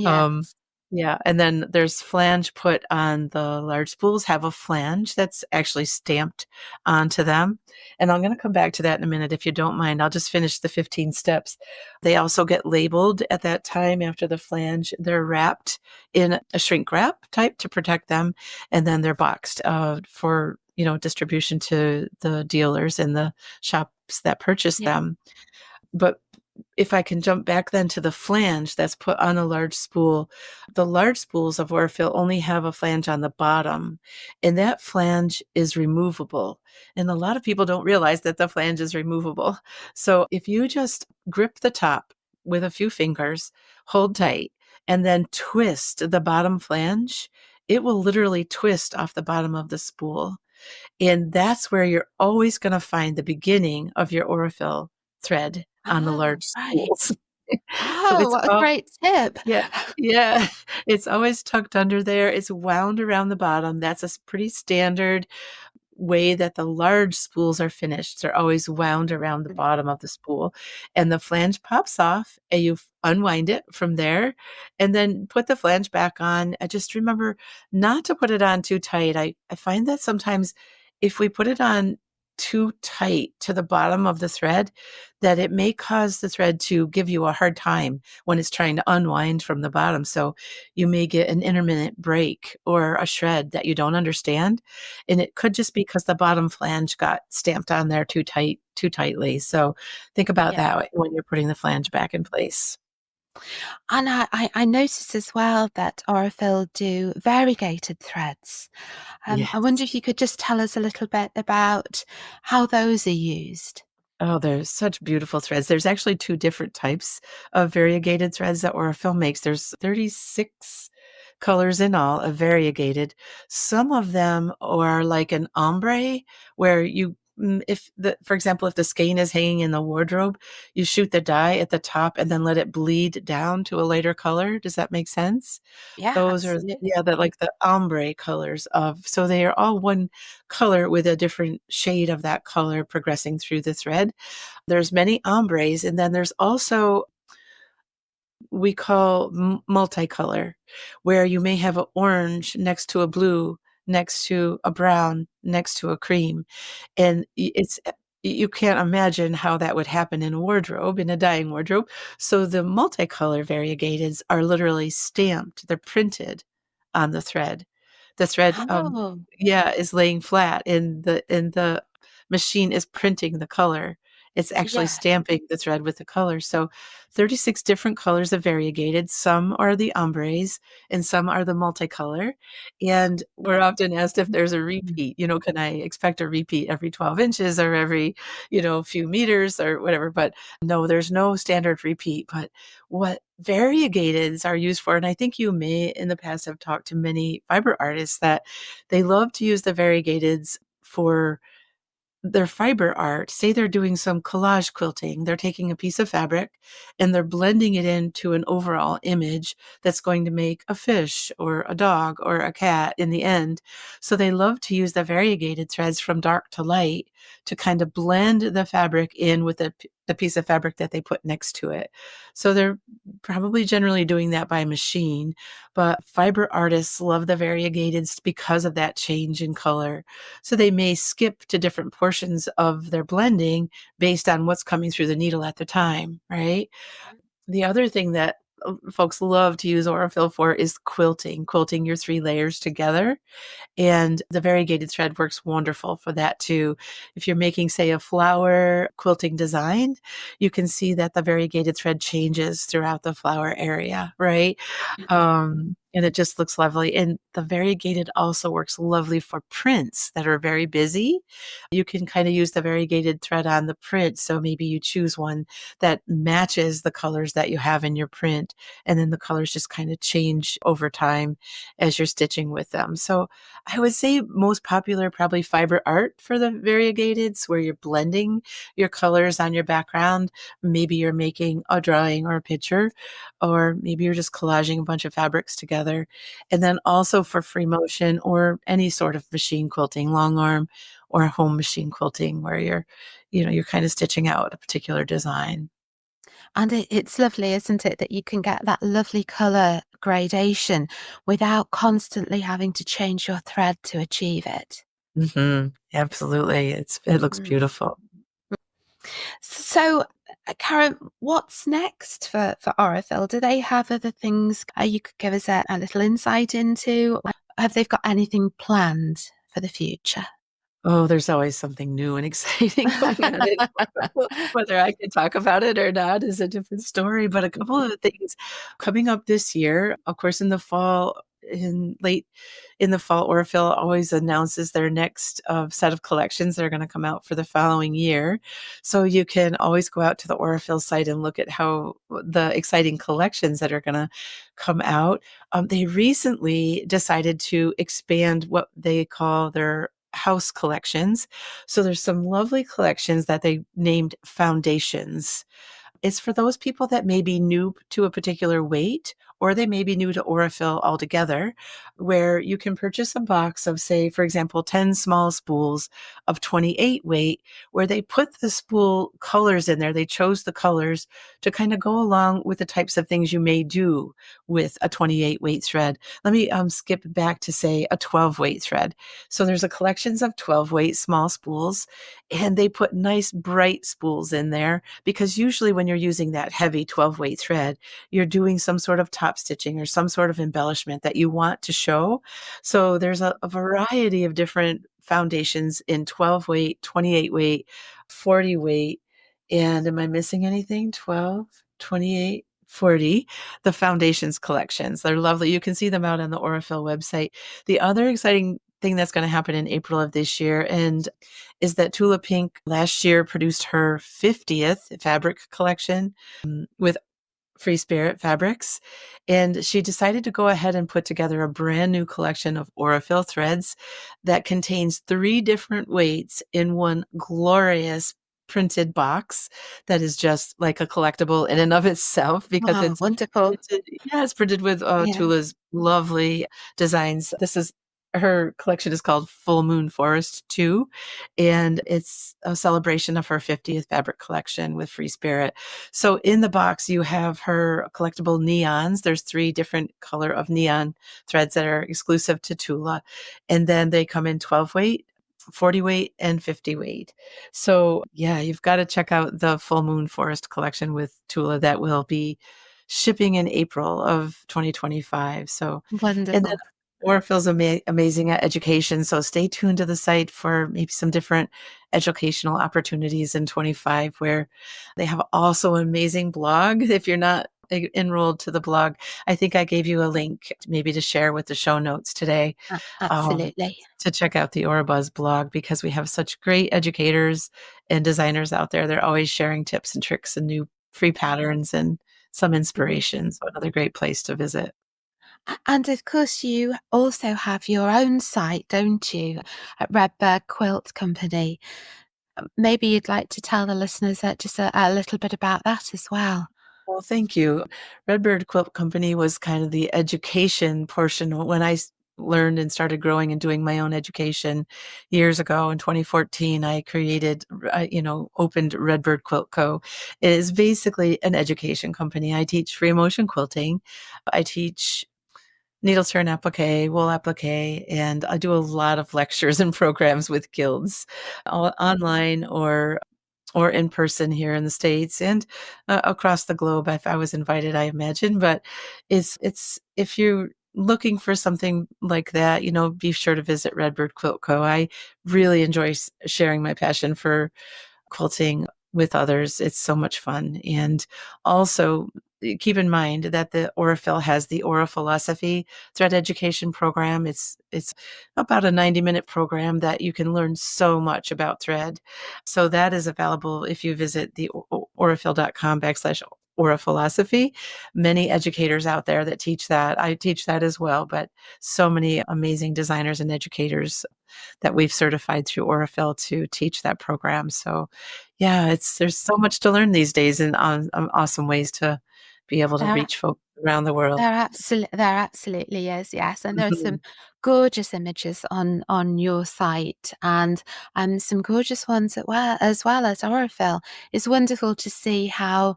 Um, Yes. yeah, and then there's flange put on. The large spools have a flange that's actually stamped onto them. And I'm going to come back to that in a minute if you don't mind. I'll just finish the 15 steps. They also get labeled at that time after the flange. They're wrapped in a shrink wrap type to protect them, and then they're boxed for distribution to the dealers and the shops that purchase Yeah. them. But if I can jump back then to the flange that's put on a large spool, the large spools of Aurifil only have a flange on the bottom, and that flange is removable. And a lot of people don't realize that the flange is removable. So if you just grip the top with a few fingers, hold tight, and then twist the bottom flange, it will literally twist off the bottom of the spool. And that's where you're always going to find the beginning of your Aurifil thread on the Oh, large right. spools. So Oh, it's what a all great tip. yeah, yeah. It's always tucked under there. It's wound around the bottom. That's a pretty standard way that the large spools are finished. They're always wound around the bottom of the spool, and the flange pops off, and you unwind it from there, and then put the flange back on. I just remember not to put it on too tight. I find that sometimes if we put it on too tight to the bottom of the thread, that it may cause the thread to give you a hard time when it's trying to unwind from the bottom. So you may get an intermittent break or a shred that you don't understand. And it could just be because the bottom flange got stamped on there too tightly. So think about Yeah. that when you're putting the flange back in place. And I noticed as well that Aurifil do variegated threads. I Yes. wonder if you could just tell us a little bit about how those are used. Oh, there's such beautiful threads. There's actually two different types of variegated threads that Aurifil makes. There's 36 colors in all of variegated. Some of them are like an ombre, where for example, if the skein is hanging in the wardrobe, you shoot the dye at the top and then let it bleed down to a lighter color. Does that make sense? Yeah, Those are, absolutely. yeah, like the ombre colors so they are all one color with a different shade of that color progressing through the thread. There's many ombres, and then there's also we call multicolor, where you may have an orange next to a blue, next to a brown, next to a cream. And you can't imagine how that would happen in a wardrobe, in a dyeing wardrobe. So the multicolor variegateds are literally stamped, they're printed on the thread. The thread, Oh, yeah, is laying flat, and the machine is printing the color. It's actually Yeah. stamping the thread with the color. So 36 different colors of variegated. Some are the ombres and some are the multicolor. And we're often asked if there's a repeat, can I expect a repeat every 12 inches or every, few meters or whatever? But no, there's no standard repeat. But what variegateds are used for, and I think you may in the past have talked to many fiber artists that they love to use the variegateds for their fiber art. Say they're doing some collage quilting, they're taking a piece of fabric and they're blending it into an overall image that's going to make a fish or a dog or a cat in the end. So they love to use the variegated threads from dark to light to kind of blend the fabric in with the piece of fabric that they put next to it. So they're probably generally doing that by machine, but fiber artists love the variegateds because of that change in color. So they may skip to different portions of their blending based on what's coming through the needle at the time, right? The other thing that folks love to use Aurifil for is quilting your 3 layers together. And the variegated thread works wonderful for that too. If you're making, say, a flower quilting design, you can see that the variegated thread changes throughout the flower area, right? And it just looks lovely. And the variegated also works lovely for prints that are very busy. You can kind of use the variegated thread on the print. So maybe you choose one that matches the colors that you have in your print. And then the colors just kind of change over time as you're stitching with them. So I would say most popular, probably fiber art for the variegateds, where you're blending your colors on your background. Maybe you're making a drawing or a picture, or maybe you're just collaging a bunch of fabrics together. And then also for free motion or any sort of machine quilting, long arm or home machine quilting, where you're kind of stitching out a particular design. And it's lovely, isn't it, that you can get that lovely colour gradation without constantly having to change your thread to achieve it. Absolutely. It looks Mm. beautiful. So, Karen, what's next for Aurifil? Do they have other things you could give us a little insight into? Have they got anything planned for the future? Oh, there's always something new and exciting going on anymore. Whether I can talk about it or not is a different story, but a couple of things coming up this year, of course, late in the fall, Orfil always announces their next set of collections that are going to come out for the following year. So you can always go out to the Orfil site and look at how the exciting collections that are going to come out. They recently decided to expand what they call their house collections. So there's some lovely collections that they named foundations. It's for those people that may be new to a particular weight, or they may be new to Aurifil altogether, where you can purchase a box of, say, for example, 10 small spools of 28 weight, where they put the spool colors in there. They chose the colors to kind of go along with the types of things you may do with a 28 weight thread. Let me skip back to, say, a 12 weight thread. So there's a collections of 12 weight small spools, and they put nice bright spools in there, because usually when you're using that heavy 12 weight thread, you're doing some sort of top stitching or some sort of embellishment that you want to show. So there's a variety of different foundations in 12 weight, 28 weight, 40 weight. And am I missing anything? 12, 28, 40, the foundations collections. They're lovely. You can see them out on the Aurifil website. The other exciting thing that's going to happen in April of this year is that Tula Pink last year produced her 50th fabric collection with Free Spirit Fabrics. And she decided to go ahead and put together a brand new collection of Aurifil threads that contains 3 different weights in one glorious printed box that is just like a collectible in and of itself, because Oh, it's wonderful. it's printed with Yeah. Tula's lovely designs. Her collection is called Full Moon Forest 2, and it's a celebration of her 50th fabric collection with Free Spirit. So in the box, you have her collectible neons. There's 3 different color of neon threads that are exclusive to Tula. And then they come in 12 weight, 40 weight, and 50 weight. So yeah, you've got to check out the Full Moon Forest collection with Tula that will be shipping in April of 2025. So, and then Wonderful. Aurifil's amazing at education, so stay tuned to the site for maybe some different educational opportunities in 25, where they have also an amazing blog. If you're not enrolled to the blog, I think I gave you a link maybe to share with the show notes today, Absolutely. to check out the Auribuzz blog, because we have such great educators and designers out there. They're always sharing tips and tricks and new free patterns and some inspiration. So another great place to visit. And of course, you also have your own site, don't you, at Redbird Quilt Company? Maybe you'd like to tell the listeners just a little bit about that as well. Well, thank you. Redbird Quilt Company was kind of the education portion when I learned and started growing and doing my own education years ago. In 2014, I created, opened Redbird Quilt Co. It is basically an education company. I teach free motion quilting. I teach needle turn applique, wool applique, and I do a lot of lectures and programs with guilds, online or in person here in the States and across the globe if I was invited, I imagine. But it's if you're looking for something like that, be sure to visit Redbird Quilt Co. I really enjoy sharing my passion for quilting with others. It's so much fun. And also keep in mind that the Aurifil has the Aurifilosophy thread education program. It's about a 90-minute program that you can learn so much about thread. So that is available if you visit the aurifil.com/Aurifilosophy. Many educators out there that teach that. I teach that as well, but so many amazing designers and educators that we've certified through Aurifil to teach that program. So yeah, there's so much to learn these days and awesome ways to be able to There, reach folks around the world. there absolutely is, yes. And there are Mhm. some gorgeous images on your site, and some gorgeous ones as well as Aurifil. It's wonderful to see how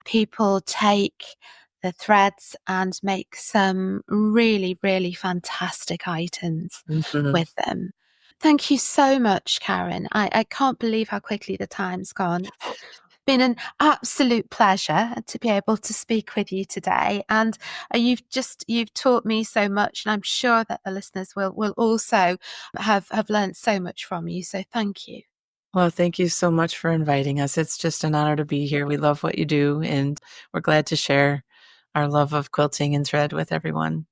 people take the threads and make some really, really fantastic items Mhm. with them. Thank you so much, Karen. I can't believe how quickly the time's gone. It's been an absolute pleasure to be able to speak with you today. And you've taught me so much, and I'm sure that the listeners will also have learned so much from you. So thank you. Well, thank you so much for inviting us. It's just an honor to be here. We love what you do, and we're glad to share our love of quilting and thread with everyone.